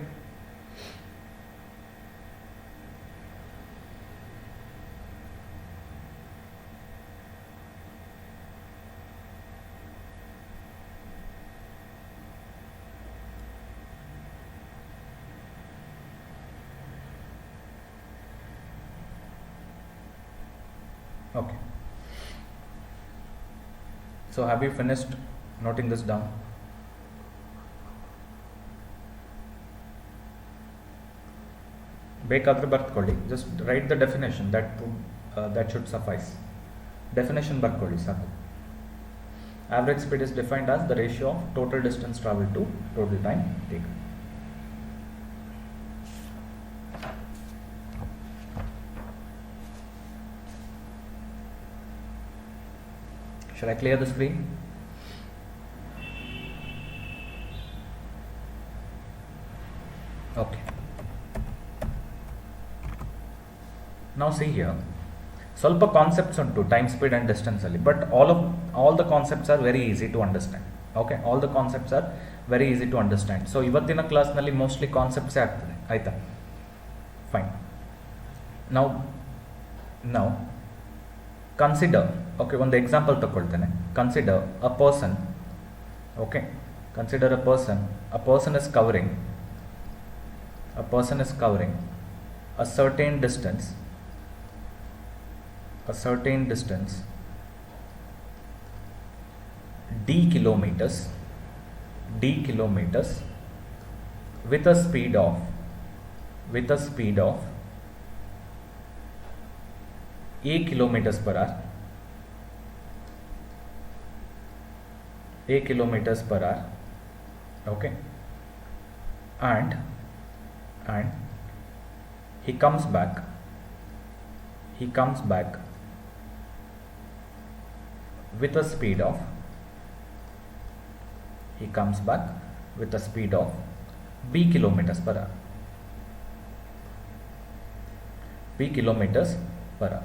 Okay. So have you finished noting this down? ಬೇಕಾದ್ರೆ ಬರ್ಕೊಳ್ಳಿ. Just write the definition, that should suffice. Definition ಬರ್ಕೊಳ್ಳಿ ಸಾಕು. Average speed is defined as the ratio of total distance traveled to total time taken. Shall I clear the screen? Okay. Now see here, ಸ್ವಲ್ಪ concepts ಉಂಟು time speed and distance ಅಲ್ಲಿ, but all the concepts are very easy to understand. Okay, all the concepts are very easy to understand. So ಇವತ್ತಿನ ಕ್ಲಾಸ್ನಲ್ಲಿ mostly ಕಾನ್ಸೆಪ್ಟ್ಸೇ ಆಗ್ತದೆ, ಆಯಿತಾ? Fine. ನಾವು consider, okay, ಒಂದು ಎಕ್ಸಾಂಪಲ್ ತಗೊಳ್ತೇನೆ. Consider a person, okay, consider a person is covering a certain distance d kilometers with a speed of a kilometers per hour, okay, and he comes back with a speed of b kilometers per hour.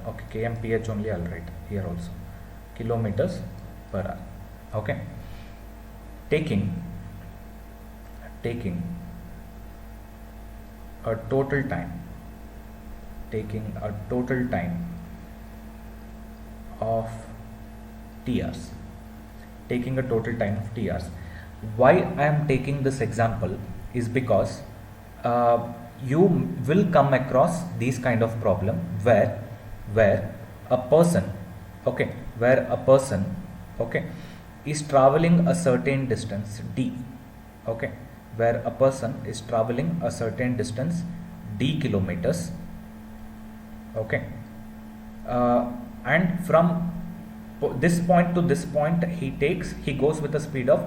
Okay, kmph only I'll write here also, kilometers per hour. Okay, taking a total time of t hours. Why I am taking this example is because you will come across these kind of problem where a person is traveling a certain distance d, okay, where a person is traveling a certain distance d kilometers, okay, and from this point to this point he goes with a speed of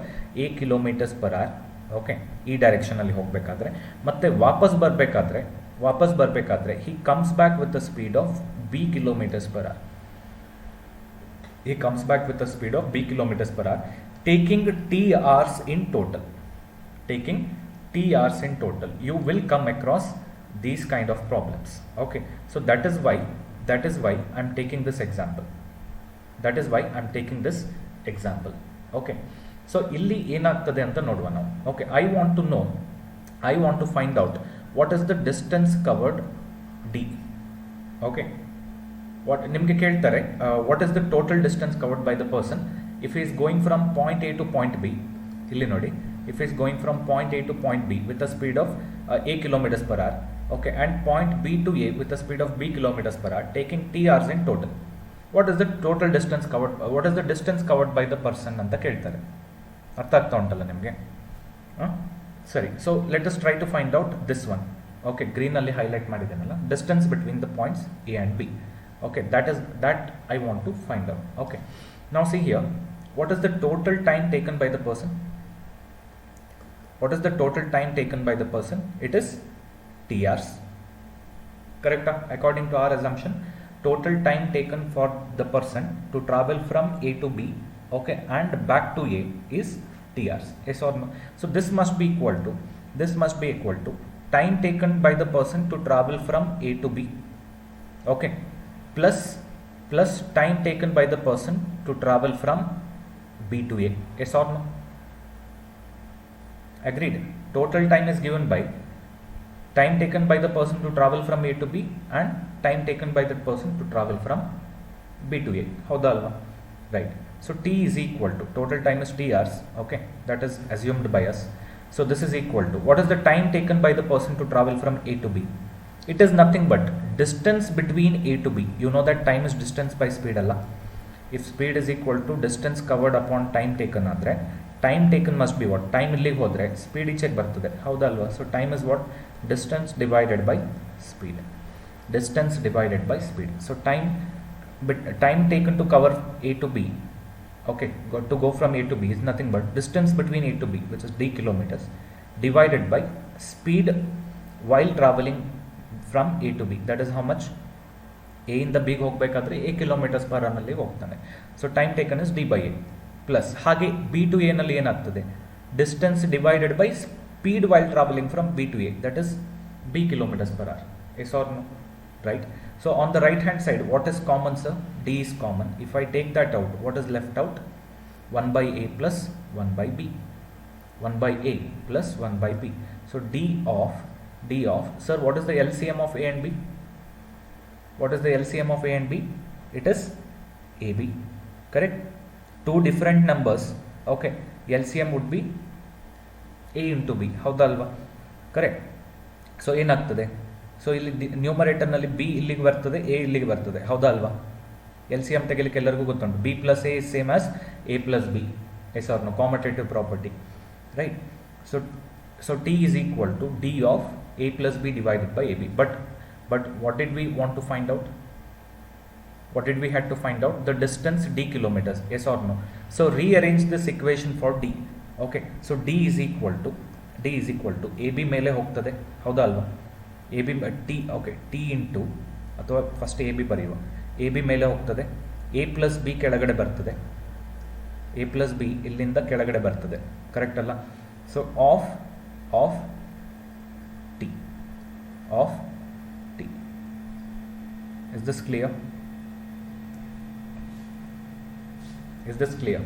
a kilometers per hour, okay, ಈ direction ಅಲ್ಲಿ ಹೋಗಬೇಕಾದ್ರೆ, ಮತ್ತೆ ವಾಪಸ್ ಬರಬೇಕಾದ್ರೆ he comes back with a speed of b kilometers per hour. Taking t hours in total. You will come across these kind of problems. Okay, so that is why I'm taking this example. Okay, so ಇಲ್ಲಿ ಏನಾಗ್ತದೆ ಅಂತ ನೋಡುವ ನಾವು. Okay, I want to find out what is the distance covered d. Okay, what ನಿಮಗೆ ಕೇಳ್ತಾರೆ, what is the total distance covered by the person if he is going from point A to point B. ಇಲ್ಲಿ ನೋಡಿ, if he is going from point A to point B with a speed of a kilometers per hour, okay, and point B to A with a speed of b kilometers per hour, taking t hours in total. What is the total distance covered, what is the distance covered by the person ಅಂತ ಕೇಳ್ತಾರೆ. ಅರ್ಥ ಆಗ್ತಾ ಉಂಟಲ್ಲ ನಿಮಗೆ? ಸರಿ, so let us try to find out this one. Okay, ಗ್ರೀನಲ್ಲಿ highlight ಮಾಡಿದ್ದೇನಲ್ಲ, distance between the points A and B. Okay, that I want to find out. Okay, now see here, what is the total time taken by the person? What is the total time taken by the person? It is t hours. Correct? According to our assumption, total time taken for the person to travel from A to B, okay, and back to A is t hours. Yes or no? So this must be equal to time taken by the person to travel from A to B, okay, plus time taken by the person to travel from B to A. Yes or no? Agreed. Total time is given by time taken by the person to travel from A to B and time taken by that person to travel from B to A. Howda alva? Right. So T is equal to, total time is T hours, okay, that is assumed by us. So this is equal to, what is the time taken by the person to travel from A to B? It is nothing but distance between A to B. You know that time is distance by speed alla. If speed is equal to distance covered upon time taken andre, time taken must be what? Time illige hodre speed ichege bartade. Howda alva? So time is what? Distance divided by speed. Distance divided by speed. So time taken to cover A to B, okay, to go from A to B is nothing but distance between A to B, which is d kilometers, divided by speed while traveling from A to B. That is how much? A ಇಂದ B ಗೆ ಹೋಗಬೇಕಾದ್ರೆ A kilometres per hour ನಲ್ಲಿ ಹೋಗ್ತಾನೆ. So time taken is D by A plus ಹಾಗೆ B to A ನಲ್ಲಿ ಏನಾಗ್ತದೆ? Distance divided by speed while travelling from B to A, that is B kilometers per hour. Yes or no? Right? So on the right hand side, what is common, sir? D is common. If I take that out, what is left out? 1 by A plus 1 by B. 1 by A plus 1 by B. So D of, sir, what is the LCM of A and B? What is the LCM of A and B? It is AB. Correct? Two different numbers. Okay. LCM would be A into B. Howda alva? Correct. So ಏನಾಗ್ತದೆ? So ಇಲ್ಲಿ numerator ನಲ್ಲಿ B ಇಲ್ಲಿಗೆ ಬರ್ತದೆ, A ಇಲ್ಲಿಗೆ ಬರ್ತದೆ. ಹೌದಾ ಅಲ್ವಾ? LCM ತೆಗಿಲಿಕ್ಕೆ ಎಲ್ಲರಿಗೂ ಗೊತ್ತುಂಟು. B plus A is same as A plus B. Yes or no? Commutative property. Right? So T is equal to D of A plus B divided by AB. But what did we want to find out? What did we had to find out? The distance D kilometers. Yes or no? So rearrange this equation for D. Okay. So D is equal to AB ಮೇಲೆ ಹೋಗ್ತದೆ. ಹೌದಾ ಅಲ್ವಾ? AB T, okay, T into ಅಥವಾ first AB ಬರೆಯುವ. AB ಮೇಲೆ ಹೋಗ್ತದೆ. A plus B ಕೆಳಗಡೆ ಬರ್ತದೆ. A plus B ಇಲ್ಲಿಂದ ಕೆಳಗಡೆ ಬರ್ತದೆ. ಕರೆಕ್ಟ್ ಅಲ್ಲ? So of T. Is this clear? Is this clear?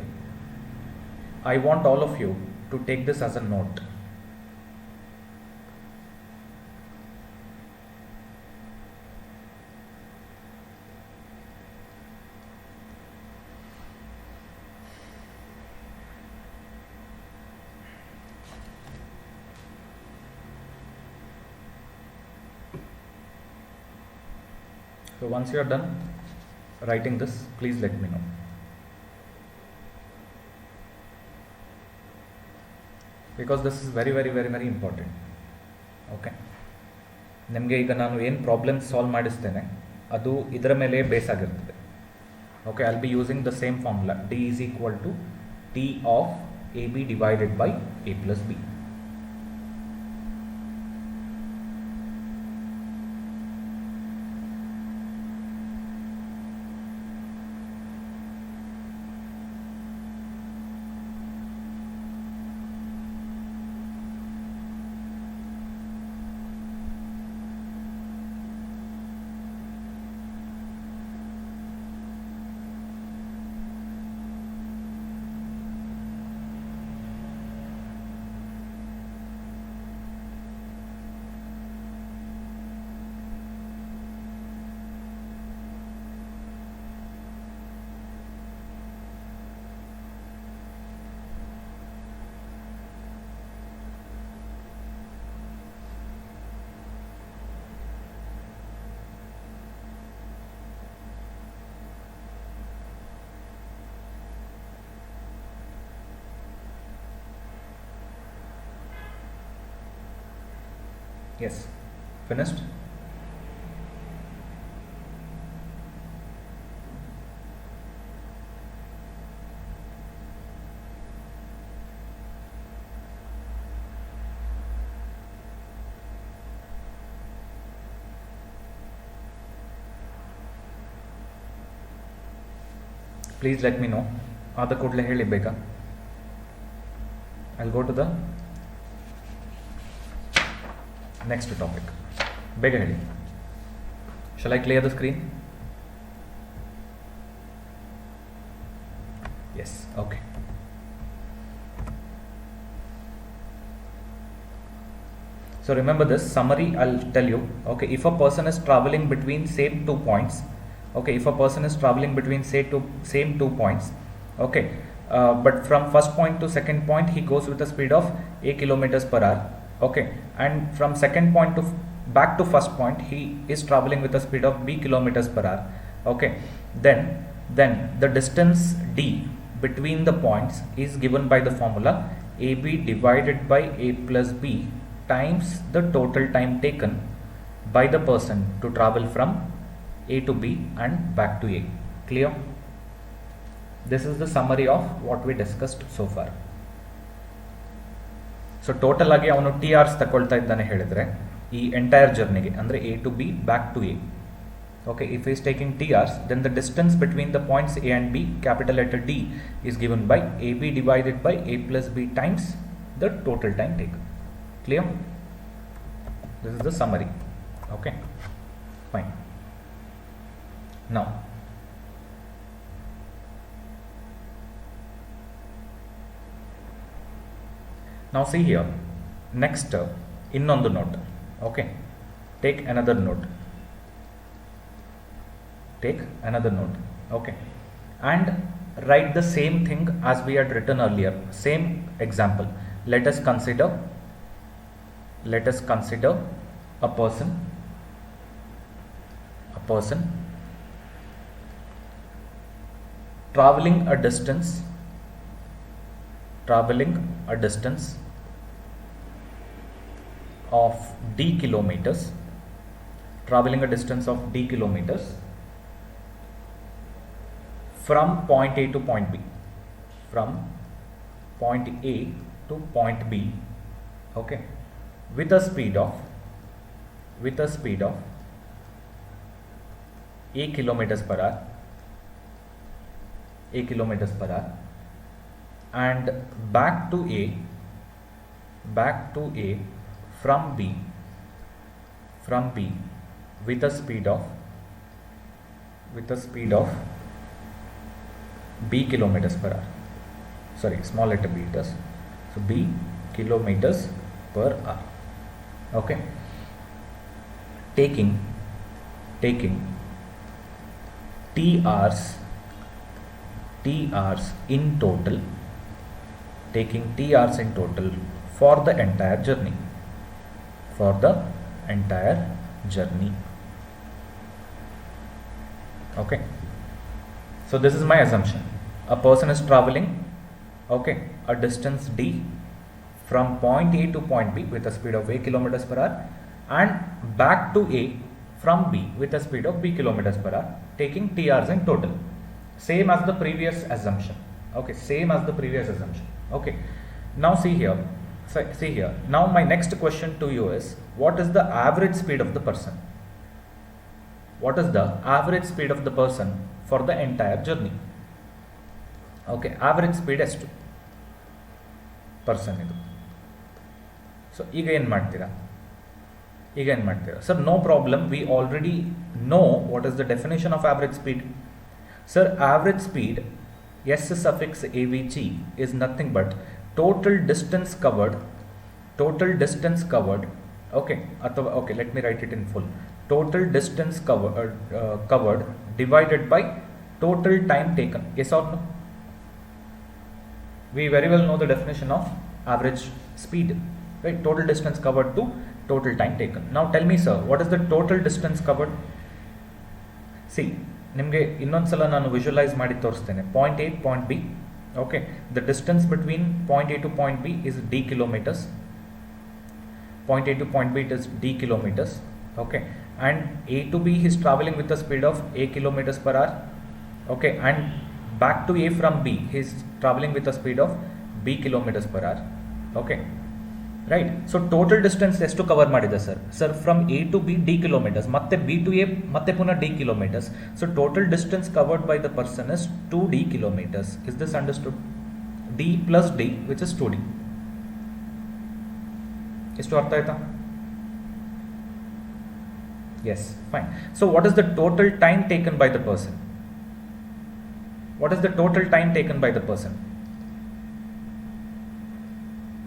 I want all of you to take this as a note. So once you are done writing this, please let me know. Because this is very, very, very, very important. Okay. ನಿಮಗೆ ಈಗ ನಾನು ಏನು problem solve ಮಾಡಿಸ್ತೇನೆ ಅದು ಇದರ ಮೇಲೆ base ಆಗಿರ್ತದೆ. Okay, I will be using the same formula. D is equal to T of A B divided by A plus B. Yes, finished. Please let me know. ಆದ ಕೂಡಲೇ ಹೇಳಿ ಬೇಗ. I'll go to the next topic. ಬೇಗ ಹೇಳಿ. Shall I clear the screen? Yes, okay. So remember this summary, I'll tell you. Okay, if a person is traveling between same 2 points, okay, if a person is traveling between same 2 points, okay, but from first point to second point he goes with a speed of a kilometers per hour, okay, and from second point to back to first point he is traveling with a speed of b kilometers per hour, okay, then the distance d between the points is given by the formula ab divided by a plus b times the total time taken by the person to travel from a to b and back to a. Clear? This is the summary of what we discussed so far. So total ಆಗಿ ಅವನು T hours ತಗೊಳ್ತಾ ಇದ್ದಾನೆ ಹೇಳಿದ್ರೆ ಈ entire ಜರ್ನಿಗೆ ಅಂದರೆ a to b back to a. Okay, if he is taking t hours, then the distance between the points a and b, capital letter D, is given by ab divided by a plus b times the total time taken. Clear? This is the summary. Okay, fine. Now see here, next ಇನ್ನೊಂದು note. Okay, take another note. Okay, and write the same thing as we had written earlier, same example. Let us consider a person traveling a distance of d kilometers, from point A to point B, okay, with a speed of a kilometers per hour, and back to A from B with a speed of b kilometers per hour. Sorry, small letter b it is. So b kilometers per hour. Okay, taking t hours in total, for the entire journey. Okay, so this is my assumption. A person is traveling, okay, a distance d from point A to point B with a speed of a kilometers per hour, and back to A from B with a speed of b kilometers per hour, taking t hours in total. Same as the previous assumption. Okay, Okay, now see here. Now my next question to you is, what is the average speed of the person? For the entire journey? Okay, average speed ಎಷ್ಟು person ಇದು. So ಈಗ ಏನು ಮಾಡ್ತೀರಾ? Sir, no problem, we already know what is the definition of average speed. Sir, average speed as suffix avg is nothing but total distance covered, okay, ಅಥವಾ okay, let me write it in full. Total distance covered divided by total time taken. Yes or no? We very well know the definition of average speed, right? Total distance covered to total time taken. Now tell me, sir, what is the total distance covered? See, ನಿಮಗೆ ಇನ್ನೊಂದ್ಸಲ ನಾನು visualise ಮಾಡಿ ತೋರಿಸ್ತೇನೆ. Point A, point B. Okay, the distance between point A to point B is d kilometers. point A to point B, it is d kilometers. Okay, and A to B he is traveling with a speed of a kilometers per hour. Okay, and back to A from B he is traveling with a speed of b kilometers per hour. Okay, right. So total distance ಎಷ್ಟು cover ಮಾಡಿದೆ sir from A to B d kilometers ಮತ್ತೆ B to A ಮತ್ತೆ ಪುನಃ d kilometers. So total distance covered by the person is 2d kilometers. Is this understood? D plus D which is 2d. ಎಷ್ಟು ಅರ್ಥ ಆಯ್ತಾ? Yes, fine. So what is the total time taken by the person? What is the total time taken by the person?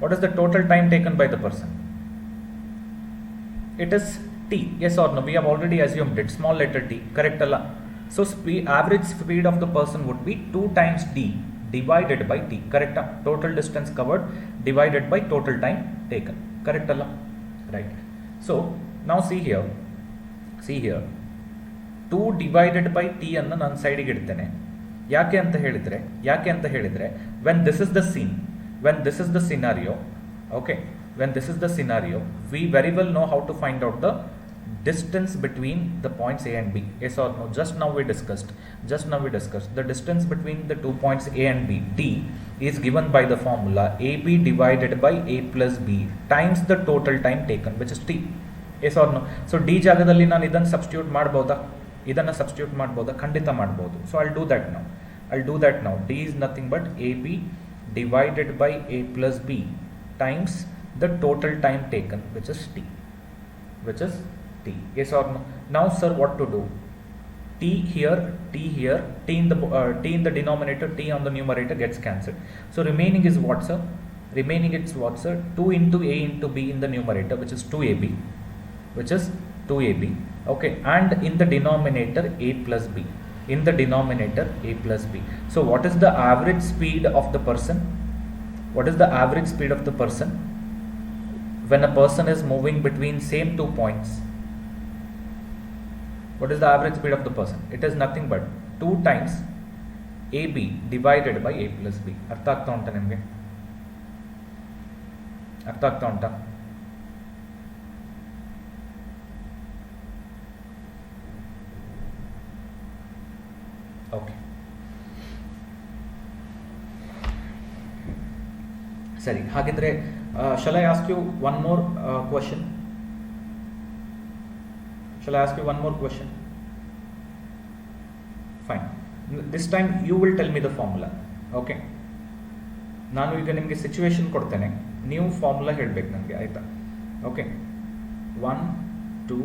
What is the total time taken by the person? It is t. Yes or no? We have already assumed it. Small letter t. Correct alla? So average speed of the person would be 2 times d divided by t. Correct? Total distance covered divided by total time taken. Correct alla? Right. So now see here. 2 divided by t ಅನ್ನು ನಾನು ಸೈಡಿಗೆ ಇಡ್ತೇನೆ. ಯಾಕೆ ಅಂತ ಹೇಳಿದ್ರೆ when this is the scene, when this is the scenario, okay, when this is the scenario, we very well know how to find out the distance between the points A and B. Yes or no? Just now we discussed the distance between the 2 points A and B, d, is given by the formula AB divided by A plus B times the total time taken, which is t. Yes or no? So d ಜಾಗದಲ್ಲಿ ನಾನು ಇದನ್ನು substitute ಮಾಡ್ಬೋದಾ? ಖಂಡಿತ ಮಾಡ್ಬೋದು. So I'll do that now. D is nothing but AB divided by A plus B times the total time taken, which is t. Yes or no? Now sir, what to do? T here, t in the denominator, t on the numerator gets cancelled. So remaining is what sir? 2 into A into B in the numerator, which is 2AB. Okay, and in the denominator A plus B. So what is the average speed of the person? When a person is moving between same 2 points? What is the average speed of the person? It is nothing but 2 times AB divided by A plus B. ಅರ್ಥ ಆಗ್ತಾ ಉಂಟಾ ನಿಮಗೆ? Okay. ಸರಿ, ಹಾಗಿದ್ರೆ shall I ask you one more question? Fine. This time you will tell me the formula. Okay. ನಾನು ಈಗ ನಿಮಗೆ situation ಕೊಡ್ತೇನೆ, ನೀವು ಫಾರ್ಮುಲಾ ಹೇಳಬೇಕು ನನಗೆ, ಆಯ್ತಾ? Okay, 1 2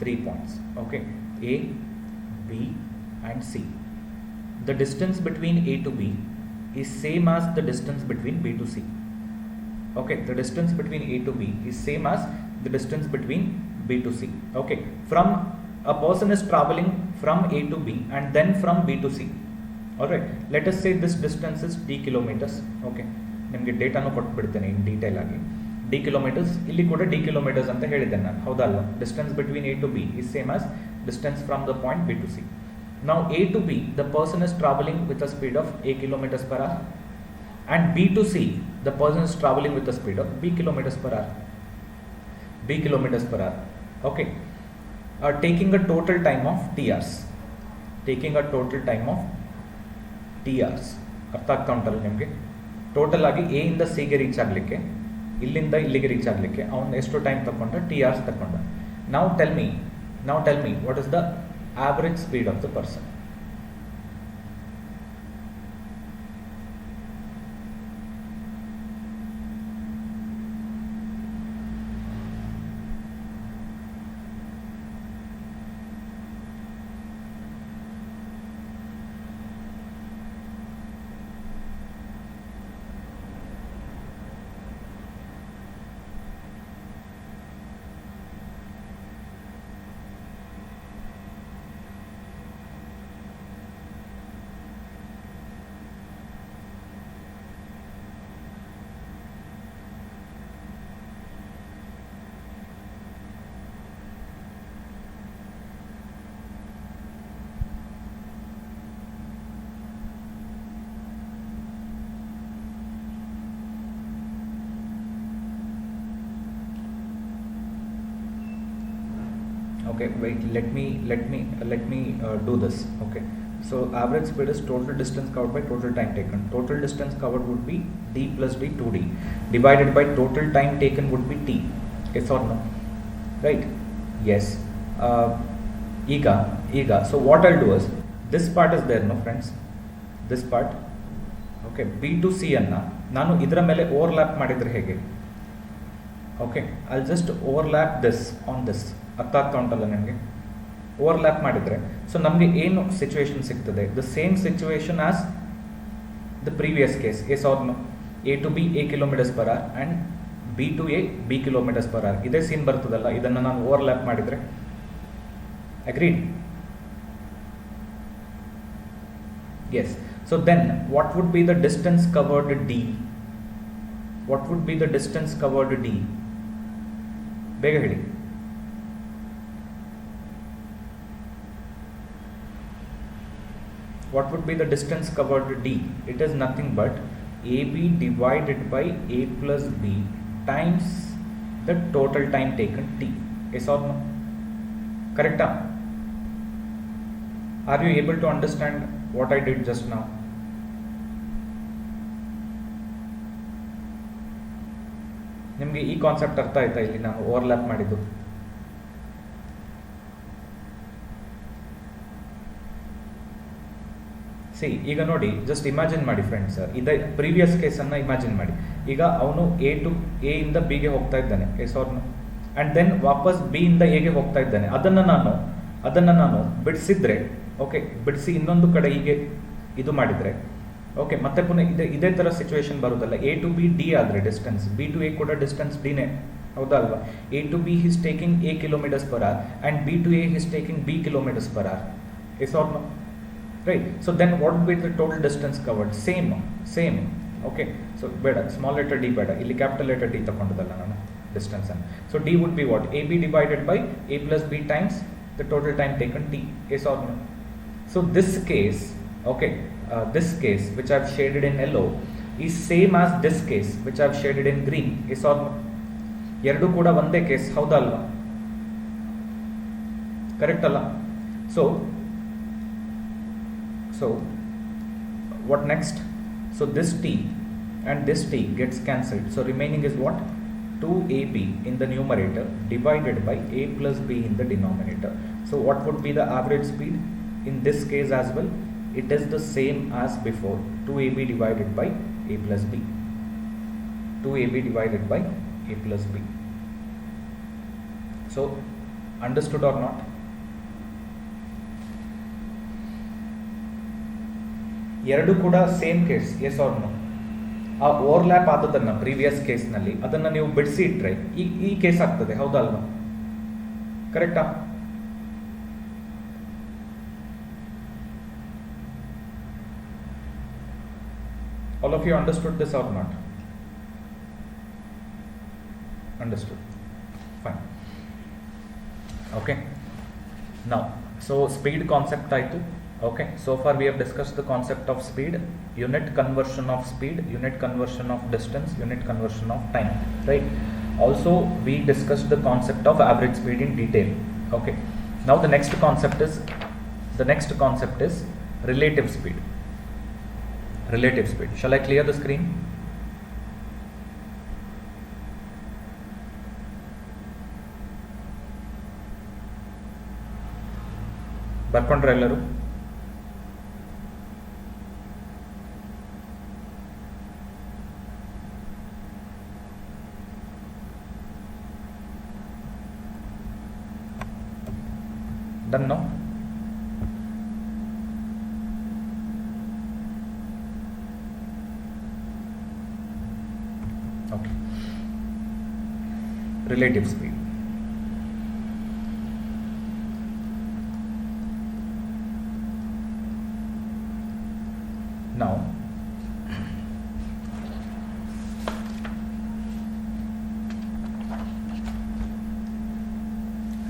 3 points. Okay, A, B and C. The distance between A to B is same as the distance between B to C. Okay, the distance between A to B is same as the distance between B to C. Okay, from a person is traveling from A to B and then from B to C. Alright, let us say this distance is d kilometers. Okay, ನಿಮಗೆ ಡೇಟಾನು ಕೊಟ್ಬಿಡ್ತೇನೆ in detail ಆಗಿ. d kilometers, ಇಲ್ಲಿ ಕೂಡ d kilometers ಅಂತ ಹೇಳಿದ್ದೆ ನಾನು, ಹೌದಲ್ವಾ? Distance between A to B is same as distance from the point B to C. Now A to B, the person is traveling with a speed of a kilometers per hour, and B to C, the person is traveling with a speed of b kilometers per hour. Okay, taking a total time of t hours. ಅರ್ಥ ಆಗ್ತಾ ಉಂಟಲ್ಲ ನಿಮಗೆ? Total ಆಗಿ A ಇಂದ ಸಿಗೆ reach ಆಗಲಿಕ್ಕೆ, ಇಲ್ಲಿಂದ ಇಲ್ಲಿಗೆ ರೀಚ್ ಆಗಲಿಕ್ಕೆ ಅವನು ಎಷ್ಟು ಟೈಮ್ ತಗೊಂಡ? t hours ತಗೊಂಡ. Now tell me what is the average speed of the person? Okay, wait, let me do this. Okay, so average speed is total distance covered by total time taken. Total distance covered would be d plus d 2d divided by total time taken would be t. Yes or no? Right? Yes. Ega. So what I'll do is, this part is there, no friends, this part. Okay, b to c ಅನ್ನು ನಾನು ಇದರ ಮೇಲೆ overlap ಮಾಡಿದ್ರೆ ಹೇಗೆ? Okay, I just overlap this on this. ಅರ್ಥ ಆಗ್ತಾ ಉಂಟಲ್ಲ ನನಗೆ? ಓವರ್ಲ್ಯಾಪ್ ಮಾಡಿದರೆ ಸೊ ನಮಗೆ ಏನು ಸಿಚುವೇಶನ್ ಸಿಗ್ತದೆ? The same situation as the previous case. Yes or no? A to B A kilometers per hour and B to A B kilometers per hour. ಇದೇ scene ಬರ್ತದಲ್ಲ, ಇದನ್ನು ನಾನು ಓವರ್ಲ್ಯಾಪ್ ಮಾಡಿದರೆ. Agreed? Yes. So then what would be the distance covered d? What would be the distance covered d? ಬೇಗ ಹೇಳಿ. What would be the distance covered d? It is nothing but AB divided by A plus B times the total time taken t. Yes or no? Correct? Are you able to understand what I did just now? ನಿಮಗೆ ಈ concept ಅರ್ಥ ಆಯ್ತಾ? ಇಲ್ಲಿ ನಾನು overlap ಮಾಡಿದ್ದು. See, ಈಗ ನೋಡಿ, just imagine ಮಾಡಿ ಫ್ರೆಂಡ್ಸ್, ಇದೇ ಪ್ರೀವಿಯಸ್ ಕೇಸನ್ನು ಇಮ್ಯಾಜಿನ್ ಮಾಡಿ. ಈಗ ಅವನು ಎ ಇಂದ ಬಿಗೆ ಹೋಗ್ತಾ ಇದ್ದಾನೆ, yes or no? And then ವಾಪಸ್ ಬಿ ಇಂದ ಎಗೆ ಹೋಗ್ತಾ ಇದ್ದಾನೆ. ಅದನ್ನು ನಾನು ಬಿಡಿಸಿದ್ರೆ, ಓಕೆ, ಬಿಡಿಸಿ ಇನ್ನೊಂದು ಕಡೆ ಹೀಗೆ ಇದು ಮಾಡಿದರೆ, ಓಕೆ, ಮತ್ತೆ ಪುನಃ ಇದೇ ಥರ ಸಿಚುವೇಶನ್ ಬರುತ್ತಲ್ಲ. ಎ ಟು ಬಿ ಡಿ ಆದರೆ ಡಿಸ್ಟೆನ್ಸ್, ಬಿ ಟು ಎ ಕೂಡ ಡಿಸ್ಟೆನ್ಸ್ ಡಿನೇ, ಹೌದಾ ಅಲ್ವಾ? A to B is taking A kilometers per hour and B to A is taking B kilometers per hour. Yes or no? Right. So then what be the total distance covered? Same. Okay, so ಬೇಡ, small letter D ಬೇಡ, ಇಲ್ಲಿ capital letter D ತಗೊಂಡದಲ್ಲ ನಾನು ಡಿಸ್ಟೆನ್ಸನ್ನು. So D would be what? A B divided by A plus B times the total time taken t. Yes or no? So this case, okay, this case which I have shaded in yellow is same as this case which I have shaded in green. Yes or no? ಎರಡು ಕೂಡ ಒಂದೇ case, ಹೌದಾ ಅಲ್ವಾ? Correct ಅಲ್ಲ? So what next? So this t and this t gets cancelled. So remaining is what? 2ab in the numerator divided by a plus b in the denominator. So what would be the average speed in this case as well? It is the same as before, 2ab divided by a plus b. 2ab divided by a plus b. So understood or not? ಎರಡು ಕೂಡ same case, yes or no? ಆ overlap ಆದದನ್ನು previous ಕೇಸ್ನಲ್ಲಿ ಅದನ್ನು ನೀವು ಬಿಡಿಸಿ ಇಟ್ಟರೆ ಈ ಕೇಸ್ ಆಗ್ತದೆ, ಹೌದಾ ಅಲ್ವಾ? ಕರೆಕ್ಟಾ? All of you understood this or not? Understood. Fine. Okay. Now, so speed concept ಆಯಿತು. Okay, so far we have discussed the concept of speed, unit conversion of speed, unit conversion of distance, unit conversion of time, right? Also we discussed the concept of average speed in detail. Okay, now the next concept is relative speed. Shall I clear the screen? ಬರ್ಕೊಂಡ್ರೆ ಎಲ್ಲರೂ? Done now? Okay. Relative speed.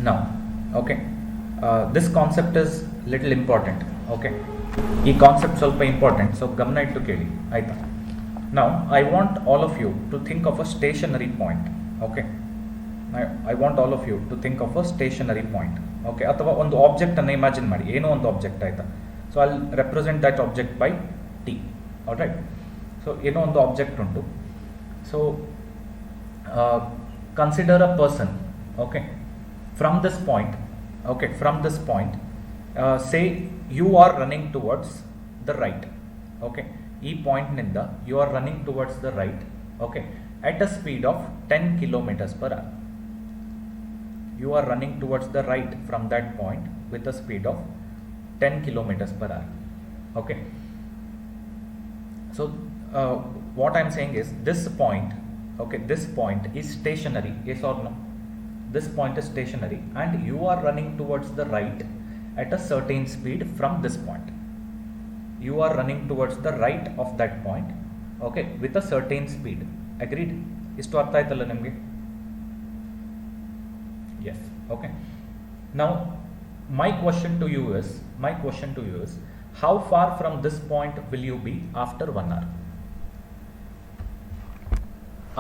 Now, okay. This concept is little important. Okay, ಈ concept ಸ್ವಲ್ಪ important, so ಗಮನ ಇಟ್ಟು ಕೇಳಿ, ಆಯಿತಾ? ನಾವು I want all of you to think of a stationary point. Okay, I want all of you to think of a stationary point. Okay, ಅಥವಾ ಒಂದು ಆಬ್ಜೆಕ್ಟನ್ನು imagine ಮಾಡಿ, ಏನೋ ಒಂದು ಆಬ್ಜೆಕ್ಟ್ ಆಯಿತಾ. ಸೊ ಅಲ್ಲಿ represent that object by T. Alright. So ಏನೋ ಒಂದು object ಉಂಟು. So consider a person. Okay, from this point, okay, from this point say you are running towards the right. Okay, ಈ ಪಾಯಿಂಟ್ನಿಂದ you are running towards the right. Okay, at a speed of 10 kilometers per hour. You are running towards the right from that point with a speed of 10 kilometers per hour. Okay. So what I am saying is this point, okay, this point is stationary. Yes or no? This point is stationary and you are running towards the right at a certain speed from this point. You are running towards the right of that point, okay, with a certain speed. Agreed? ಇಷ್ಟು ಅರ್ಥ ಆಯ್ತಲ್ಲ ನಿಮಗೆ? Yes. Okay. Now my question to you is how far from this point will you be after 1 hour?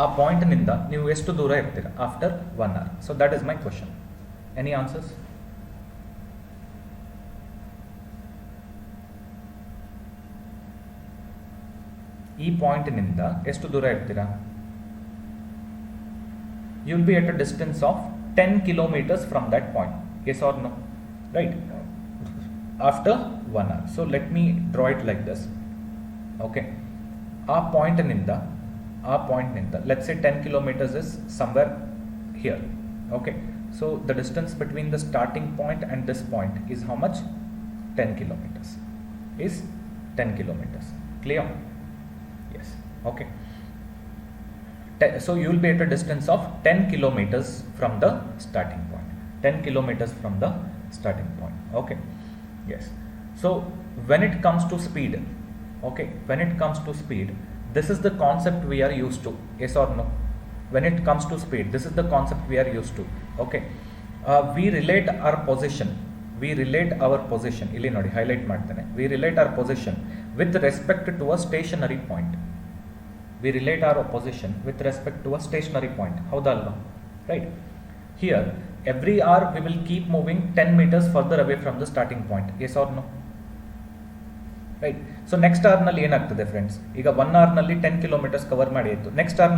ಆ point ನಿಂದ ನೀವು ಎಷ್ಟು ದೂರ ಇರ್ತೀರಾ after 1 hour? So that is my question. Any answers? ಈ ಪಾಯಿಂಟ್ ನಿಂದ ಎಷ್ಟು ದೂರ ಇರ್ತೀರಾ? You will be at a distance of 10 kilometers from that point. Yes or no? Right? After 1 hour. So let me draw it like this. Okay. Our point ninda, let's say 10 kilometers is somewhere here. Okay. So the distance between the starting point and this point is how much? 10 kilometers. Is 10 kilometers. Clear? Yes. Okay. So you will be at a distance of 10 kilometers from the starting point. 10 kilometers from the starting point. Okay. Yes. So when it comes to speed, okay, when it comes to speed, this is the concept we are used to. Yes or no? When it comes to speed, this is the concept we are used to. Okay. We relate our position. Illi nodi highlight ಮಾಡ್ತೇನೆ. We relate our position with respect to a stationary point. We relate our position with respect to a stationary point. Howda alva? Right? Here, every hour we will keep moving 10 meters further away from the starting point. Yes or no? Right? So next hour nalli ಏನಾಗ್ತದೆ friends? ಈಗ 1 hour ನಲ್ಲಿ 10 kilometers cover ಮಾಡಿ ಆಯಿತು. Next hour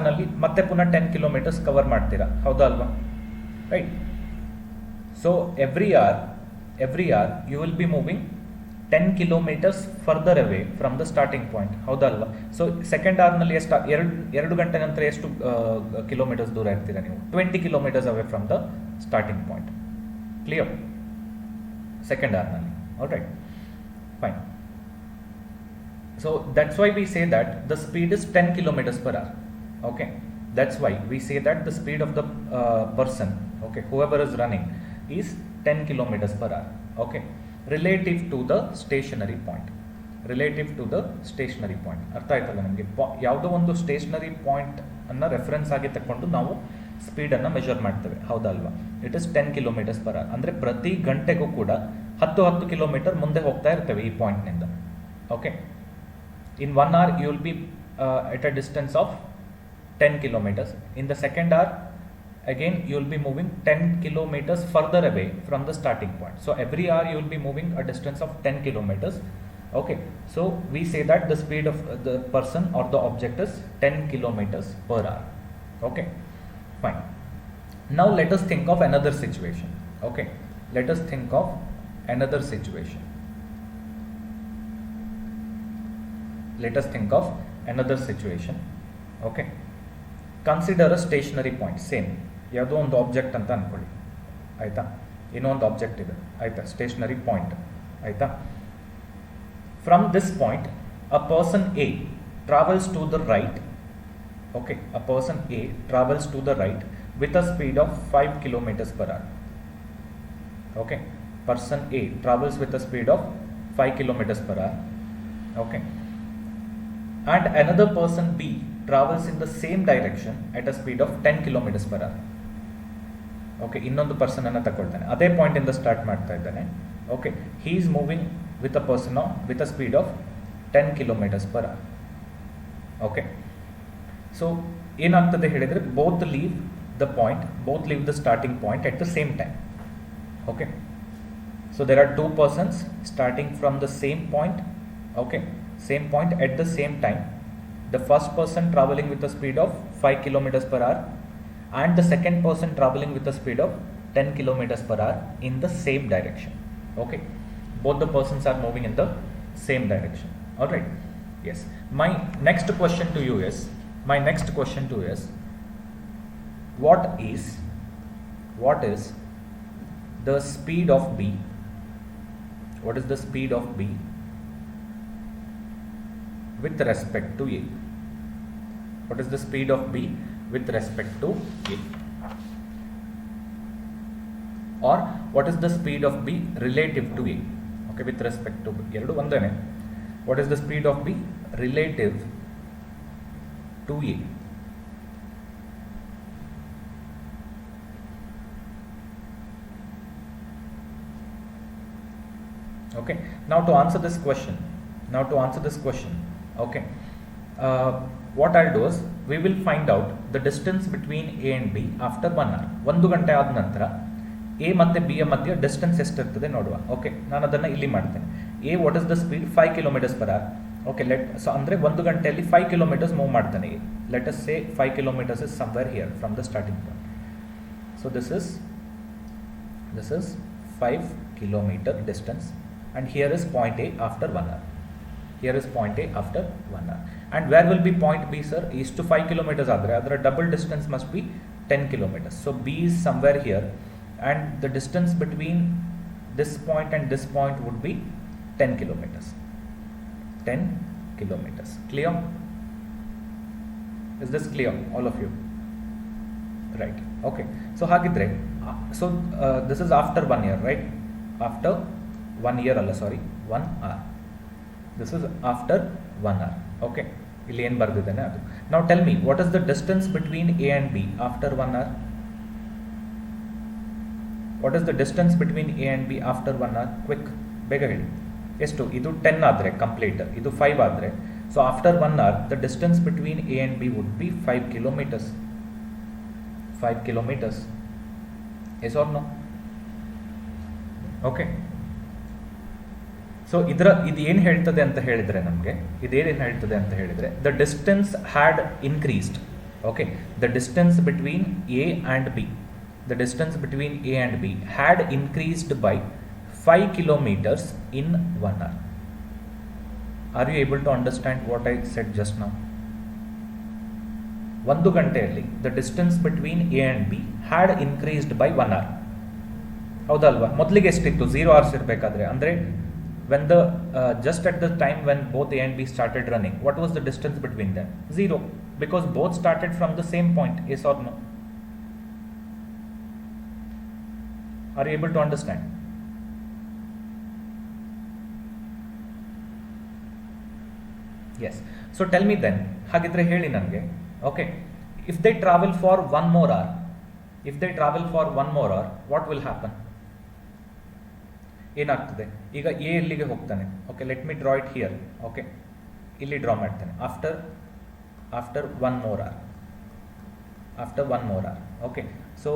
ನಲ್ಲಿ ಮತ್ತೆ ಪುನಃ 10 kilometers cover ಮಾಡ್ತೀರಾ. ಹೌದಾ ಅಲ್ವಾ? Right? So every hour you will be moving 10 kilometers further away from the starting point. ಹೌದಾ ಅಲ್ವಾ? ಸೊ ಸೆಕೆಂಡ್ ಅವರ್ನಲ್ಲಿ ಎರಡು ಗಂಟೆ ನಂತರ ಎಷ್ಟು ಕಿಲೋಮೀಟರ್ಸ್ ದೂರ ಇರ್ತೀರಾ ನೀವು? 20 kilometers away from the starting point. Clear? Second ಅವರ್ನಲ್ಲಿ. All right, fine. So that's why we say that the speed is 10 kilometers per hour. Okay, that's why we say that the speed of the person, okay, whoever is running is 10 kilometers per hour. Okay, relative to the stationary point. ಅರ್ಥ ಆಯ್ತಲ್ಲ ನಮಗೆ? ಯಾವುದೋ ಒಂದು stationary point ಅನ್ನ reference ಆಗಿ ತಗೊಂಡು ನಾವು ಸ್ಪೀಡನ್ನು measure ಮಾಡ್ತೇವೆ. ಹೌದಾ ಅಲ್ವಾ? It is 10 kilometers per hour. ಅಂದರೆ ಪ್ರತಿ ಗಂಟೆಗೂ ಕೂಡ 10 kilometer ಮುಂದೆ ಹೋಗ್ತಾ ಇರ್ತೇವೆ ಈ ಪಾಯಿಂಟ್ನಿಂದ. Okay, in 1 hour you will be at a distance of 10 kilometers. In the second hour, again you will be moving 10 kilometers further away from the starting point. So every hour you will be moving a distance of 10 kilometers. Okay, so we say that the speed of the person or the object is 10 kilometers per hour. Okay, fine. Now let us think of another situation. Okay, let us think of another situation. Okay, consider a stationary point. Same, ಯಾವುದೋ ಒಂದು object ಅಂತ ಅಂದ್ಕೊಳ್ಳಿ, ಆಯಿತಾ? ಏನೋ ಒಂದು object ಇದೆ, ಆಯಿತಾ? Stationary point, ಆಯಿತಾ? From this point a person A travels to the right. Okay, a person A travels to the right with a speed of 5 kilometers per hour. Okay, person A travels with a speed of 5 kilometers per hour. Okay, and another person B travels in the same direction at a speed of 10 kilometers per hour. Okay, ಇನ್ನೊಂದು person ಅನ್ನು ತಗೊಳ್ತಾನೆ, ಅದೇ point ಇಂದ start ಮಾಡ್ತಾ ಇದ್ದಾನೆ. Okay, he is moving with a person with a speed of 10 kilometers per hour. Okay, so ಏನಾಗ್ತದೆ ಹೇಳಿದರೆ both leave the starting point at the same time. Okay, so there are two persons starting from the same point. Okay, same point at the same time. The first person traveling with a speed of 5 kilometers per hour and the second person traveling with a speed of 10 kilometers per hour in the same direction. Okay, both the persons are moving in the same direction. All right, yes. My next question to you is what is the speed of B? What is the speed of B with respect to A? What is the speed of B with respect to A? Or what is the speed of B relative to A? Okay, with respect to B. ಎರಡು ಒಂದೇನೆ. What is the speed of B relative to A? Okay, now to answer this question, okay, what I'll do is we will find out the distance between A and B after 1 hour. 1 ಗಂಟೆ ಆದ ನಂತರ A ಮತ್ತು B ಯ ಮಧ್ಯೆ distance ಎಷ್ಟಿರ್ತದೆ ನೋಡುವ. Okay, ನಾನು ಅದನ್ನು ಇಲ್ಲಿ ಮಾಡ್ತೇನೆ. A what is the speed 5 kilometers per hour. Okay, so ಅಂದರೆ 1 ಗಂಟೆಯಲ್ಲಿ 5 ಕಿಲೋಮೀಟರ್ಸ್ ಮೂವ್ ಮಾಡ್ತಾನೆ. Let us say 5 kilometers is somewhere here from the starting point. So this is 5 kilometer distance. And here is point A after 1 hour. Here is point A after 1 hour. And where will be point B, sir? Is to 5 kilometers adre. Adra double distance must be 10 kilometers. So B is somewhere here. And the distance between this point and this point would be 10 kilometers. 10 kilometers. Clear? Is this clear, all of you? Right. Okay. So hagidre. This is after 1 year, right? After 1 year, 1 hour. This is after 1 hour. Okay, ಇಲ್ಲಿ ಏನು ಬರ್ದಿದ್ದೇನೆ ಅದು. Now tell me, what is the distance between A and B after 1 hour? What is the distance between A and B after 1 hour? Quick, ಬೇಗ ಹೇಳಿ. ಎಷ್ಟು? ಇದು 10 ಆದರೆ complete, ಇದು 5 ಆದರೆ. So after 1 hour, the distance between A and B would be 5 kilometers. 5 kilometers. Yes or no? Okay. So ಇದು ಏನು ಹೇಳ್ತದೆ ಅಂತ ಹೇಳಿದರೆ ನಮಗೆ ಇದೇನು ಹೇಳ್ತದೆ ಅಂತ ಹೇಳಿದರೆ the distance had increased. Okay, the distance between A and B had increased by 5 kilometers in 1 hour. Are you able to understand what I said just now? 1 ಗಂಟೆಯಲ್ಲಿ the distance between A and B had increased by 1 hour. ಹೌದಲ್ವಾ? ಮೊದಲಿಗೆ ಎಷ್ಟಿತ್ತು? 0 hours ಇರಬೇಕಾದ್ರೆ. ಅಂದರೆ when just at the time when both A and B started running, what was the distance between them? 0, because both started from the same point. Yes or no? Are you able to understand? Yes. So tell me then, hagidre heli nange. Okay, if they travel for 1 more hour, what will happen? ಏನಾಗ್ತದೆ? ಈಗ A ಎಲ್ಲಿಗೆ ಹೋಗ್ತಾನೆ? Okay, let me draw it here. Okay, ಇಲ್ಲಿ draw ಮಾಡ್ತಾನೆ. After one more hour. Okay, so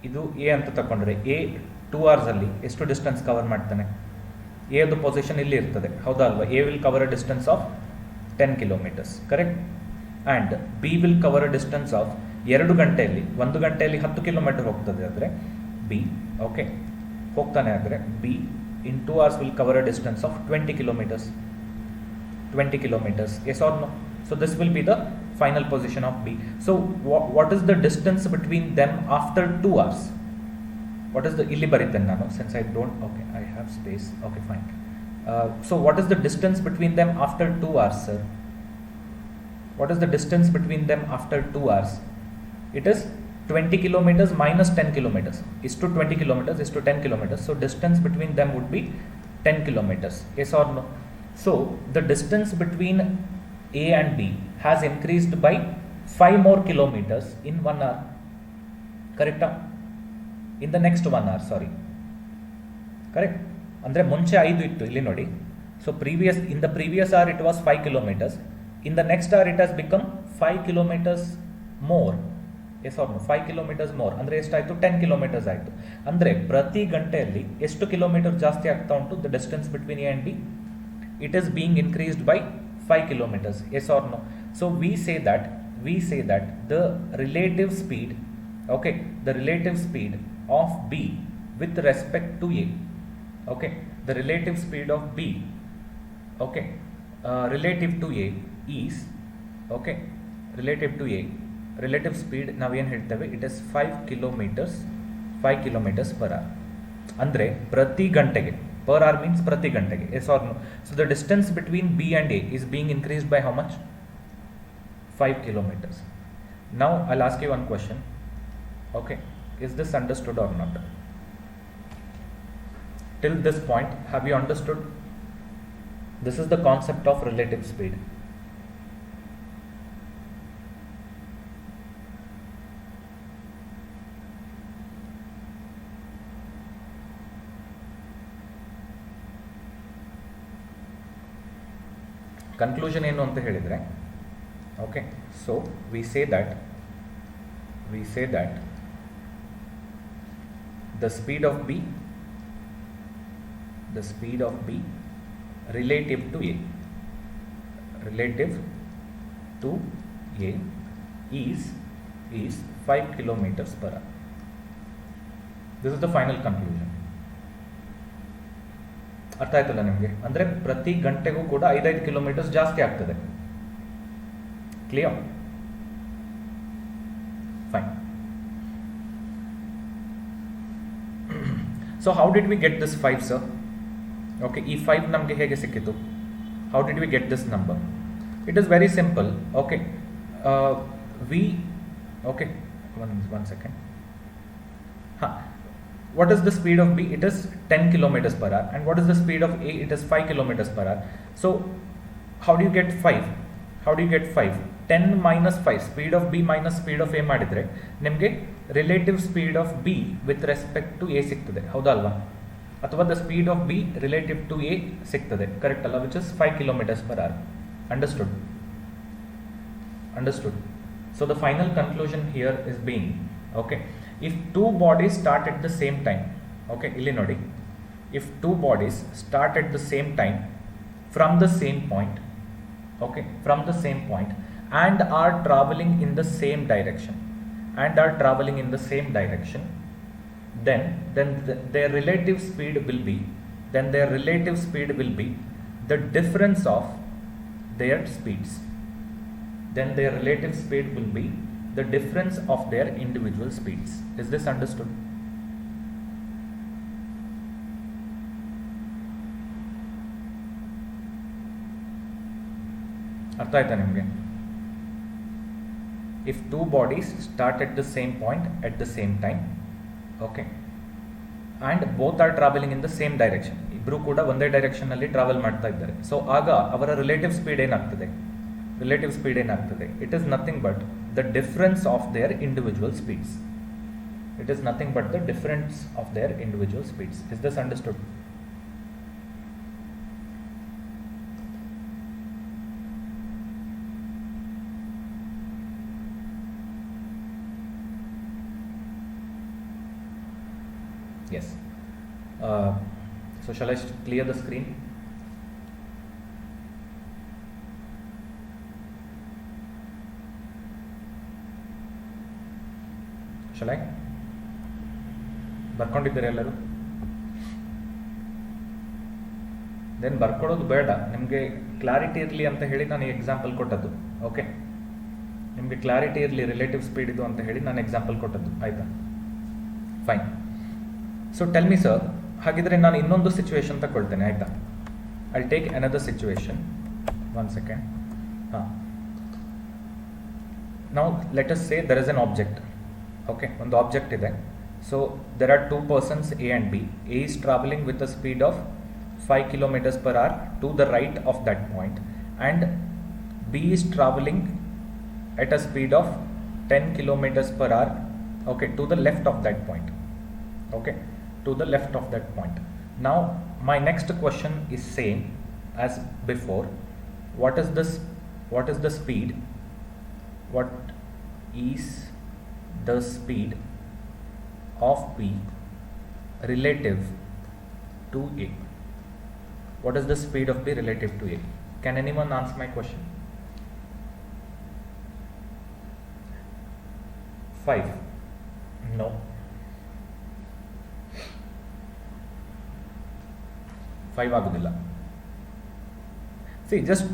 ಇದು A ಅಂತ ತಗೊಂಡ್ರೆ A 2 hours ಅಲ್ಲಿ ಎಷ್ಟು ಡಿಸ್ಟೆನ್ಸ್ ಕವರ್ ಮಾಡ್ತಾನೆ? ಎದು ಪೊಸಿಷನ್ ಇಲ್ಲಿ ಇರ್ತದೆ, ಹೌದಾ ಅಲ್ವಾ? A will cover a distance of 10 kilometers, correct? And B will cover a distance of 2 ಗಂಟೆಯಲ್ಲಿ 1 ಗಂಟೆಯಲ್ಲಿ 10 kilometer ಹೋಗ್ತದೆ ಆದರೆ ಬಿ. ಓಕೆ, ಹೋಗ್ತಾನೆ ಆದರೆ B in 2 hours will cover a distance of 20 kilometers. Yes or no? So this will be the final position of B. So what is the distance between them after 2 hours? What is the ಇಲ್ಲಿ ಬರೀತೇನೆ ನಾನು, since I don't, okay, I have space. Okay, fine. So what is the distance between them after 2 hours, sir? What is the distance between them after 2 hours? It is 20 kilometers minus 10 kilometers is to 20 kilometers is to 10 kilometers. So distance between them would be 10 kilometers. Yes or no? So the distance between A and B has increased by 5 more kilometers in 1 hour. Correct? In the next 1 hour, sorry. Correct? ಅಂದರೆ ಮುಂಚೆ 5 ಇತ್ತು, ಇಲ್ಲಿ ನೋಡಿ. So in the previous hour it was 5 kilometers. In the next hour it has become 5 kilometers more. Yes or no 5 kilometers more ಅಂದರೆ ಎಷ್ಟಾಯಿತು 10 kilometres ಆಯಿತು. ಅಂದರೆ ಪ್ರತಿ ಗಂಟೆಯಲ್ಲಿ ಎಷ್ಟು ಕಿಲೋಮೀಟರ್ ಜಾಸ್ತಿ ಆಗ್ತಾ ಉಂಟು the distance between A and B? It is being increased by 5 kilometers. Yes or no? So we say that the relative speed, okay, the relative speed of B with respect to A, okay, the relative speed of B, okay, relative to A is, okay, relative to A, relative speed ನಾವು ಏನು ಹೇಳ್ತೇವೆ, it is 5 kilometers per hour. ಅಂದರೆ ಪ್ರತಿ ಗಂಟೆಗೆ, per hour means ಪ್ರತಿ ಗಂಟೆಗೆ, yes or no? So the distance between B and A is being increased by how much? 5 kilometers. Now I'll ask you one question, okay, is this understood or not? Till this point, have you understood? This is the concept of relative speed. Conclusion ಏನು ಅಂತ ಹೇಳಿದರೆ, okay, so we say that the speed of B relative to A is 5 kilometers per hour. This is the final conclusion. ಅರ್ಥ ಆಯ್ತಲ್ಲ ನಿಮಗೆ? ಅಂದರೆ ಪ್ರತಿ ಗಂಟೆಗೂ ಕೂಡ 5 ಕಿಲೋಮೀಟರ್ಸ್ ಜಾಸ್ತಿ ಆಗ್ತದೆ. Clear? Fine. So how did we get this 5 sir? Okay, ಈ 5 ನಮಗೆ ಹೇಗೆ ಸಿಕ್ಕಿತು? How did we get this number? It is very simple. Okay, okay, one second. What is the speed of B? It is 10 kilometers per hour. And what is the speed of A? It is 5 kilometers per hour. So how do you get 5? 10 minus 5, speed of B minus speed of A ಮಾಡಿದ್ರೆ ನಿಮಗೆ relative speed of B with respect to A ಸಿಗ್ತದೆ, ಹೌದಾ ಅಲ್ವಾ? ಅಥವಾ the speed of B relative to A ಸಿಗ್ತದೆ, correct ಅಲ್ಲ? Which is 5 kilometers per hour. Understood? So the final conclusion here is being, okay, if two bodies start at the same time, okay, ಇಲ್ಲಿ ನೋಡಿ, if two bodies start at the same time from the same point, okay, and are traveling in the same direction, then their relative speed will be the difference of their speeds. Then their relative speed will be the difference of their individual speeds. Is this understood? ಅರ್ಥ ಆಯ್ತಾ ನಿಮಗೆ? If two bodies start at the same point at the same time, okay, and both are traveling in the same direction, ಇಬ್ಬರು ಕೂಡ ಒಂದೇ direction ಅಲ್ಲಿ travel ಮಾಡ್ತಾ ಇದ್ದಾರೆ, so ಆಗ ಅವರ ರಿಲೇಟಿವ್ ಸ್ಪೀಡ್ ಏನಾಗ್ತದೆ? It is nothing but the difference of their individual speeds. Is this understood? Yes. So shall I clear the screen? Shall I? ಬರ್ಕೊಂಡಿದ್ದಾರೆ ಎಲ್ಲರೂ? ದೆನ್ ಬರ್ಕೊಳ್ಳೋದು ಬೇಡ, ನಿಮಗೆ ಕ್ಲಾರಿಟಿ ಇರಲಿ ಅಂತ ಹೇಳಿ ನಾನು ಎಕ್ಸಾಂಪಲ್ ಕೊಟ್ಟದ್ದು. ಓಕೆ, ನಿಮಗೆ ಕ್ಲಾರಿಟಿ ಇರಲಿ ರಿಲೇಟಿವ್ ಸ್ಪೀಡ್ ಇದು ಅಂತ ಹೇಳಿ ನಾನು ಎಕ್ಸಾಂಪಲ್ ಕೊಟ್ಟದ್ದು, ಆಯಿತಾ? Fine. So tell me sir, ಹಾಗಿದ್ರೆ ನಾನು ಇನ್ನೊಂದು ಸಿಚುವೇಶನ್ ತಗೊಳ್ತೇನೆ, ಆಯಿತಾ? I take another situation. 1 second. Now let us say there is an object. Okay, ಒಂದು ಆಬ್ಜೆಕ್ಟ್ ಇದೆ. So there are 2 persons, A and B. A is traveling with a speed of 5 kilometers per hour to the right of that point, and B is traveling at a speed of 10 kilometers per hour, okay, to the left of that point. Okay, to the left of that point. Now my next question is same as before. What is the speed? What is the speed of B relative to A. What is the speed of B relative to A? Can anyone answer my question? 5. No. 5 ಆಗೋದಿಲ್ಲ. C just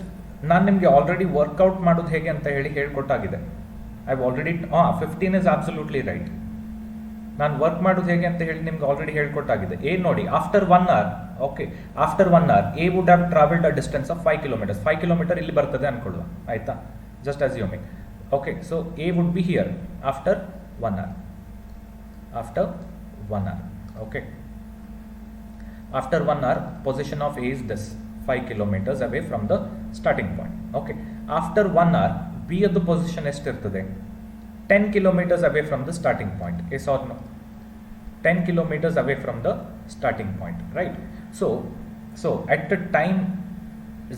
ನಾನು ನಿಮಗೆ already workout ಮಾಡೋದು ಹೇಗೆ ಅಂತ ಹೇಳಿ ಹೇಳ್ಕೊಟ್ಟಾಗಿದೆ. I already 15 is absolutely right. ನಾನು work ಮಾಡೋದು ಹೇಗೆ ಅಂತ ಹೇಳಿ ನಿಮ್ಗೆ ಆಲ್ರೆಡಿ ಹೇಳ್ಕೊಟ್ಟಾಗಿದೆ. ಎ ನೋಡಿ, after 1 hour, okay, after 1 hour A would have travelled a distance of 5 kilometers. 5 kilometer ಇಲ್ಲಿ ಬರ್ತದೆ ಅನ್ಕೊಳ್ಳುವ, ಆಯ್ತಾ? Just assuming. Okay, so A would be here after 1 hour. After 1 hour, okay. After 1 hour, position of A is this, 5 kilometers away from the starting point. Okay. After 1 hour, B of the position estirtade 10 kilometers away from the starting point. Yes or no? 10 kilometers away from the starting point, right? So at the time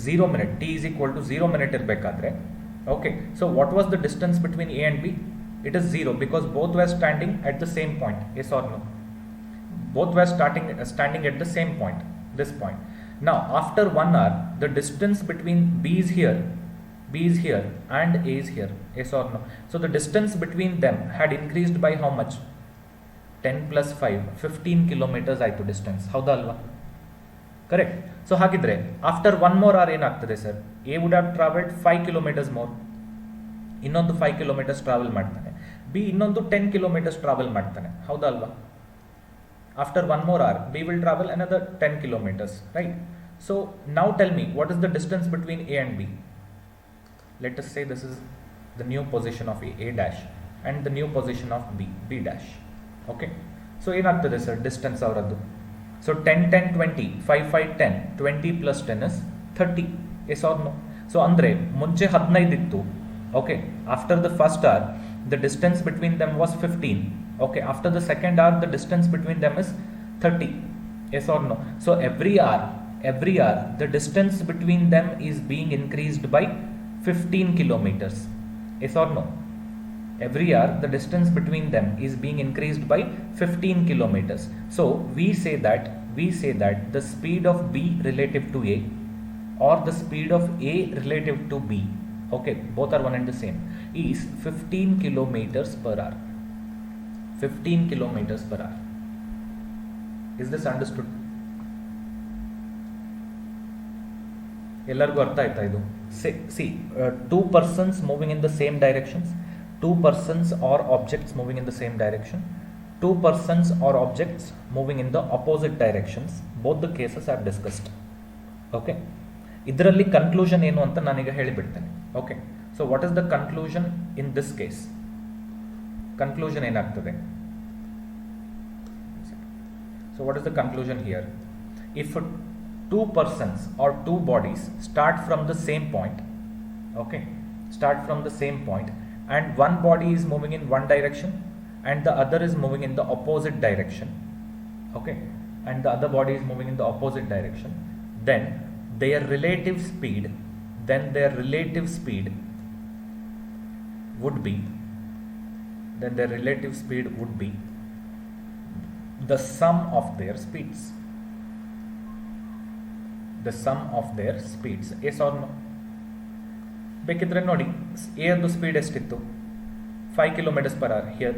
0 minute, t is equal to 0 minute irbekadre. Okay. So what was the distance between A and B? It is 0 because both were standing at the same point. Yes or no? Both were standing at the same point, this point. Now after 1 hour, the distance between B is here and A is here. Yes or no? So the distance between them had increased by how much? 10 plus 5, 15 kilometers ಆಯಿತು distance. ಹೌದಾ ಅಲ್ವಾ? Correct. So ಹಾಗಿದ್ರೆ after 1 more hour ಏನಾಗ್ತದೆ sir? A would have travelled 5 kilometers more. ಇನ್ನೊಂದು 5 kilometers travel ಮಾಡ್ತಾನೆ. B ಇನ್ನೊಂದು 10 kilometers travel ಮಾಡ್ತಾನೆ. ಹೌದಾ ಅಲ್ವಾ? After 1 more hour, B will travel another 10 kilometers, right? So now tell me, what is the distance between A and B? Let us say this is the new position of A dash, and the new position of B dash. Okay. So ಏನಾಗ್ತದೆ sir distance ಅವರದ್ದು? So 10, 10, 20, 5, 5, 10, 20 plus 10 is 30. Yes or no? So ಅಂದ್ರೆ ಮುಂಚೆ 15 ಇತ್ತು. Okay. After the first hour, the distance between them was 15. Okay, after the second hour, the distance between them is 30. Yes or no? So every hour, the distance between them is being increased by 15 kilometers. Yes or no? Every hour, the distance between them is being increased by 15 kilometers. So we say that the speed of B relative to A, or the speed of A relative to B, okay, both are one and the same, is 15 kilometers per hour. 15 kilometers per hour. Is this understood? ಎಲ್ಲರಿಗೂ ಅರ್ಥ ಆಯ್ತಾ ಇದು? See, two persons moving in the same directions, two persons or objects moving in the same direction, two persons or objects moving in the opposite directions, both the cases are discussed. Okay. ಇದರಲ್ಲಿ conclusion ಏನು ಅಂತ ನಾನೀಗ ಹೇಳಿಬಿಡ್ತೇನೆ. Okay. So what is the conclusion in this case? Conclusion ಏನಾಗ್ತದೆ? So what is the conclusion here? If two persons or two bodies start from the same point, okay, start from the same point, and one body is moving in one direction and the other is moving in the opposite direction, okay, and the other body is moving in the opposite direction, then their relative speed would be the sum of their speeds. Yes or no? ಬೇಕಿದ್ರೆ ನೋಡಿ, A ಅದು speed ಎಷ್ಟಿತ್ತು? 5 kilometers per hour. Here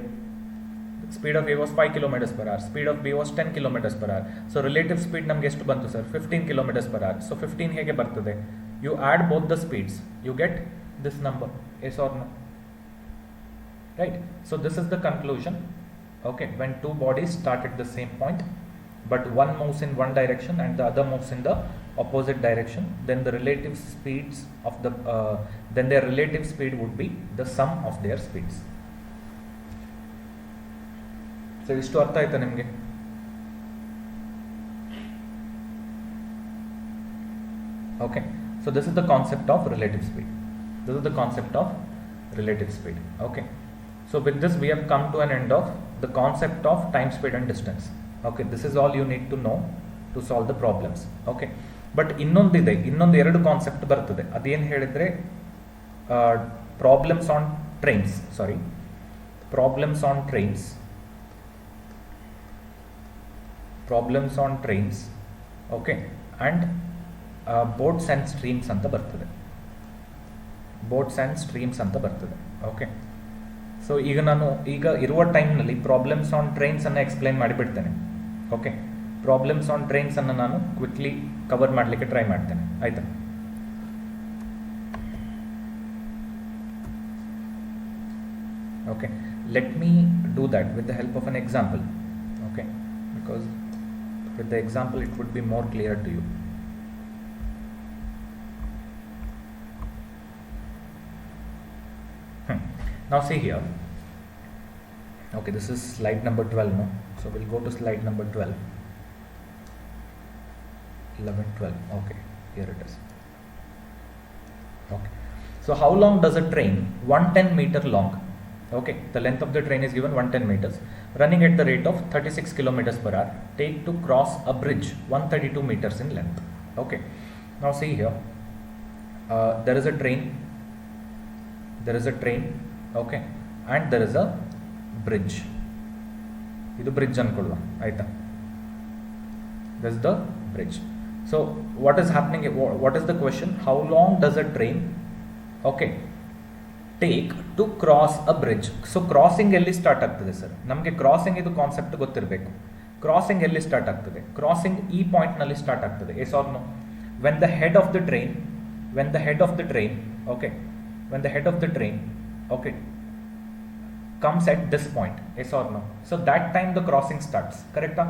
speed of A was 5 kilometers per hour, speed of B was 10 kilometers per hour. So relative speed ನಮಗೆ ಎಷ್ಟು ಬಂತು sir? 15 kilometers per hour. So 15 ಹೇಗೆ ಬರ್ತದೆ? You add both the speeds, you get this number. Yes or no? Right. So this is the conclusion. Okay, when two bodies start at the same point, but one moves in one direction and the other moves in the opposite direction, then the relative speeds of their relative speed would be the sum of their speeds. So ಇಷ್ಟು ಅರ್ಥ ಆಯ್ತಾ ನಿಮಗೆ? Okay, so this is the concept of relative speed. Okay, so with this we have come to an end of the concept of time, speed and distance. Okay, this is all you need to know to solve the problems. Okay, but ಇನ್ನೊಂದು 2 concept ಬರ್ತದೆ. ಅದೇನು ಹೇಳಿದ್ರೆ problems on trains, problems on trains, okay, and boats and streams ಅಂತ ಬರ್ತದೆ, okay. So ಈಗ ನಾನು ಇರುವ ಟೈಮ್ನಲ್ಲಿ ಪ್ರಾಬ್ಲಮ್ಸ್ ಆನ್ ಟ್ರೈನ್ಸ್ ಅನ್ನು ಎಕ್ಸ್ಪ್ಲೈನ್ ಮಾಡಿಬಿಡ್ತೇನೆ, ಓಕೆ. ಪ್ರಾಬ್ಲಮ್ಸ್ ಆನ್ ಟ್ರೈನ್ಸ್ ಅನ್ನು ನಾನು ಕ್ವಿಕ್ಲಿ ಕವರ್ ಮಾಡಲಿಕ್ಕೆ ಟ್ರೈ ಮಾಡ್ತೇನೆ, ಆಯ್ತಾ. Okay, let me do that with the help of an example, okay, because with the example it would be more clear to you. Now see here, okay, this is slide number 12, no? So we'll go to slide number 12, 11, 12, okay, here it is, okay. So how long does a train, 110 meter long, okay, the length of the train is given 110 meters, running at the rate of 36 kilometers per hour, take to cross a bridge 132 meters in length, okay. Now see here, there is a train, okay, and there is a bridge. Idu bridge ankolva, aita. This is the bridge. So what is happening, what is the question? How long does a train, okay, take to cross a bridge? So crossing ಎಲ್ಲಿ start ಆಗ್ತದೆ ಸರ್? ನಮಗೆ crossing ಇದು concept ಗೊತ್ತಿರಬೇಕು. Crossing ಎಲ್ಲಿ start ಆಗ್ತದೆ? Crossing ಈ point ನಲ್ಲಿ ಸ್ಟಾರ್ಟ್ ಆಗ್ತದೆ, yes or no? when the head of the train, okay, when the head of the train, okay, comes at this point, yes or no? So that time the crossing starts, correct?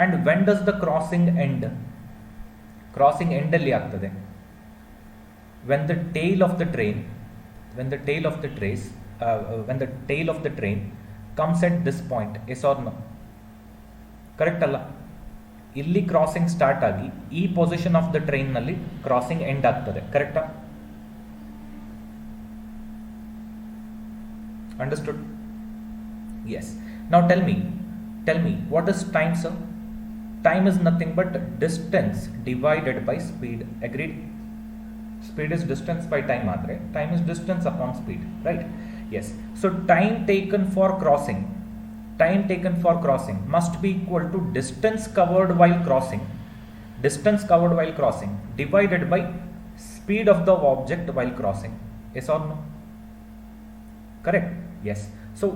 And when does the crossing end? Crossing end alli agtade when the tail of the train comes at this point, yes or no? Correct alla? Illi crossing start agi ee position of the train nalli crossing end agtade, correct? Understood? Yes. Now tell me what is time, sir? Time is nothing but distance divided by speed. Agreed? Speed is distance by time madre. Time is distance upon speed, right? Yes. So time taken for crossing must be equal to distance covered while crossing divided by speed of the object while crossing. Yes or no? Correct? Yes. So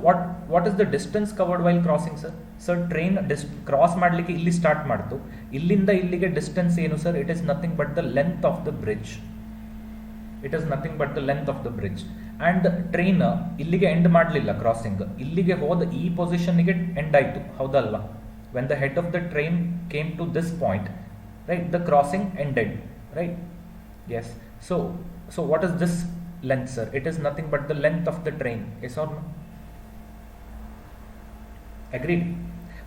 what is the distance covered while crossing, sir? Sir, train cross ಮಾಡಲಿಕ್ಕೆ ಇಲ್ಲಿ start ಮಾಡ್ತು, ಇಲ್ಲಿಂದ ಇಲ್ಲಿಗೆ distance ಏನು ಸರ್? It is nothing but the length of the bridge. And train ಇಲ್ಲಿಗೆ end ಮಾಡಲಿಲ್ಲ crossing, ಇಲ್ಲಿಗೆ ಹೋದ ಈ ಪೊಸಿಷನ್ಗೆ ಎಂಡ್ ಆಯಿತು, ಹೌದಲ್ವಾ? When the head of the train came to this point, right, the crossing ended, right? Yes. So what is this length, sir? It is nothing but the length of the train, yes or no? Agreed?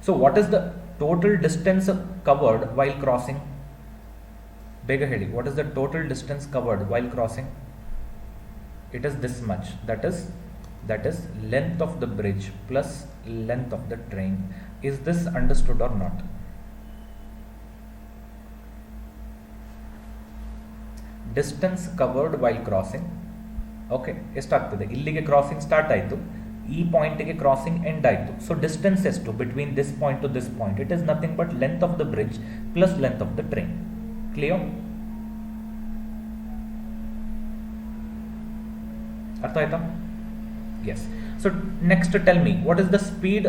So what is the total distance covered while crossing? Bega heli, what is the total distance covered while crossing? It is this much, that is length of the bridge plus length of the train. Is this understood or not? Distance covered while crossing, okay, ಎಷ್ಟಾಗ್ತದೆ? ಇಲ್ಲಿಗೆ crossing start ಆಯಿತು, ಈ ಪಾಯಿಂಟಿಗೆ crossing end ಆಯಿತು. So distance ಎಷ್ಟು between this point to this point? It is nothing but length of the bridge plus length of the train. Clear? ಅರ್ಥ ಆಯ್ತಾ? Yes. So next tell me, what is the speed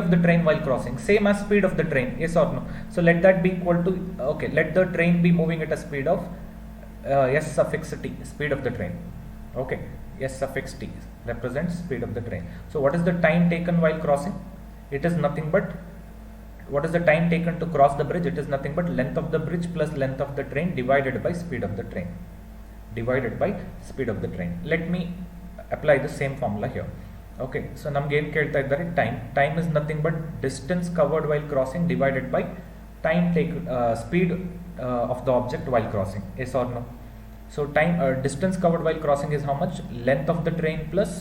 of the train while crossing? Same as speed of the train, yes or no? So let that be equal to, okay, let the train B moving at a speed of S suffix t, speed of the train, okay. S suffix t represents speed of the train. So what is the time taken while crossing? It is nothing but, what is the time taken to cross the bridge? It is nothing but length of the bridge plus length of the train divided by speed of the train. Let me apply the same formula here. Okay, so namge ಏನು ಕೇಳ್ತಾ ಇದ್ದಾರೆ? time is nothing but distance covered while crossing divided by time taken, speed of the object while crossing, yes or no? So distance covered while crossing is how much? Length of the train plus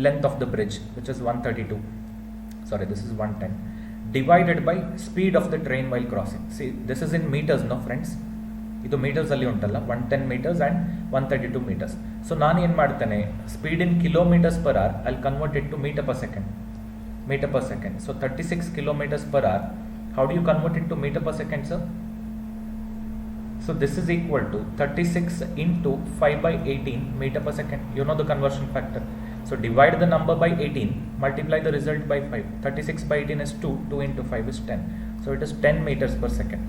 length of the bridge, which is 132, sorry, this is 110, divided by speed of the train while crossing. See, this is in meters, no friends? ಇದು ಮೀಟರ್ಸಲ್ಲಿ ಉಂಟಲ್ಲ 110 metres and 132 metres. So ನಾನು ಏನು ಮಾಡ್ತೇನೆ, speed in kilometers per hour ಅಲ್ಲಿ convert it to meter per second. So 36 kilometers per hour. How do you convert it to meter per second, sir? So this is equal to 36 into 5 by 18 meter per second. You know the conversion factor. So divide the number by 18, multiply the result by 5. 36 by 18 is 2, 2 into 5 is 10. So it is 10 meters per second.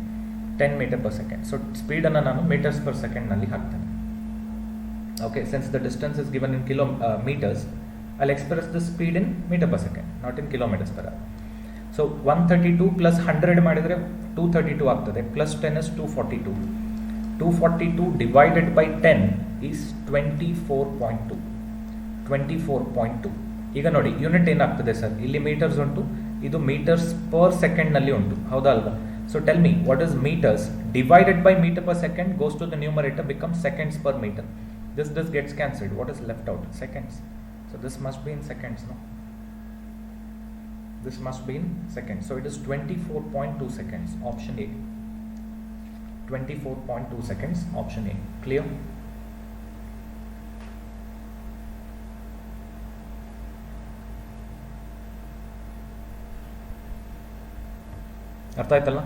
10 meter per second. So speed anna nanu meters per second nalli haktane. Okay, since the distance is given in meters, I'll express the speed in meter per second, not in kilometers per hour. So 132 plus 100 ಮಾಡಿದರೆ 232 ಆಗ್ತದೆ, plus 10 is 242. 242 divided by 10 is 24.2. 24.2. ಈಗ ನೋಡಿ unit ಏನಾಗ್ತದೆ sir, ಇಲ್ಲಿ metres ಉಂಟು, ಇದು metres per second ನಲ್ಲಿ ಉಂಟು, ಹೌದಾ ಅಲ್ವಾ? So tell me what is meters divided by meter per second goes to the numerator, becomes seconds per meter. This gets cancelled. What is left out? Seconds. So this must be in seconds, no? This must be in seconds. So it is 24.2 seconds. Option A. 24.2 seconds. Option A. Clear? ಅರ್ಥ ಆಯ್ತಲ್ಲ?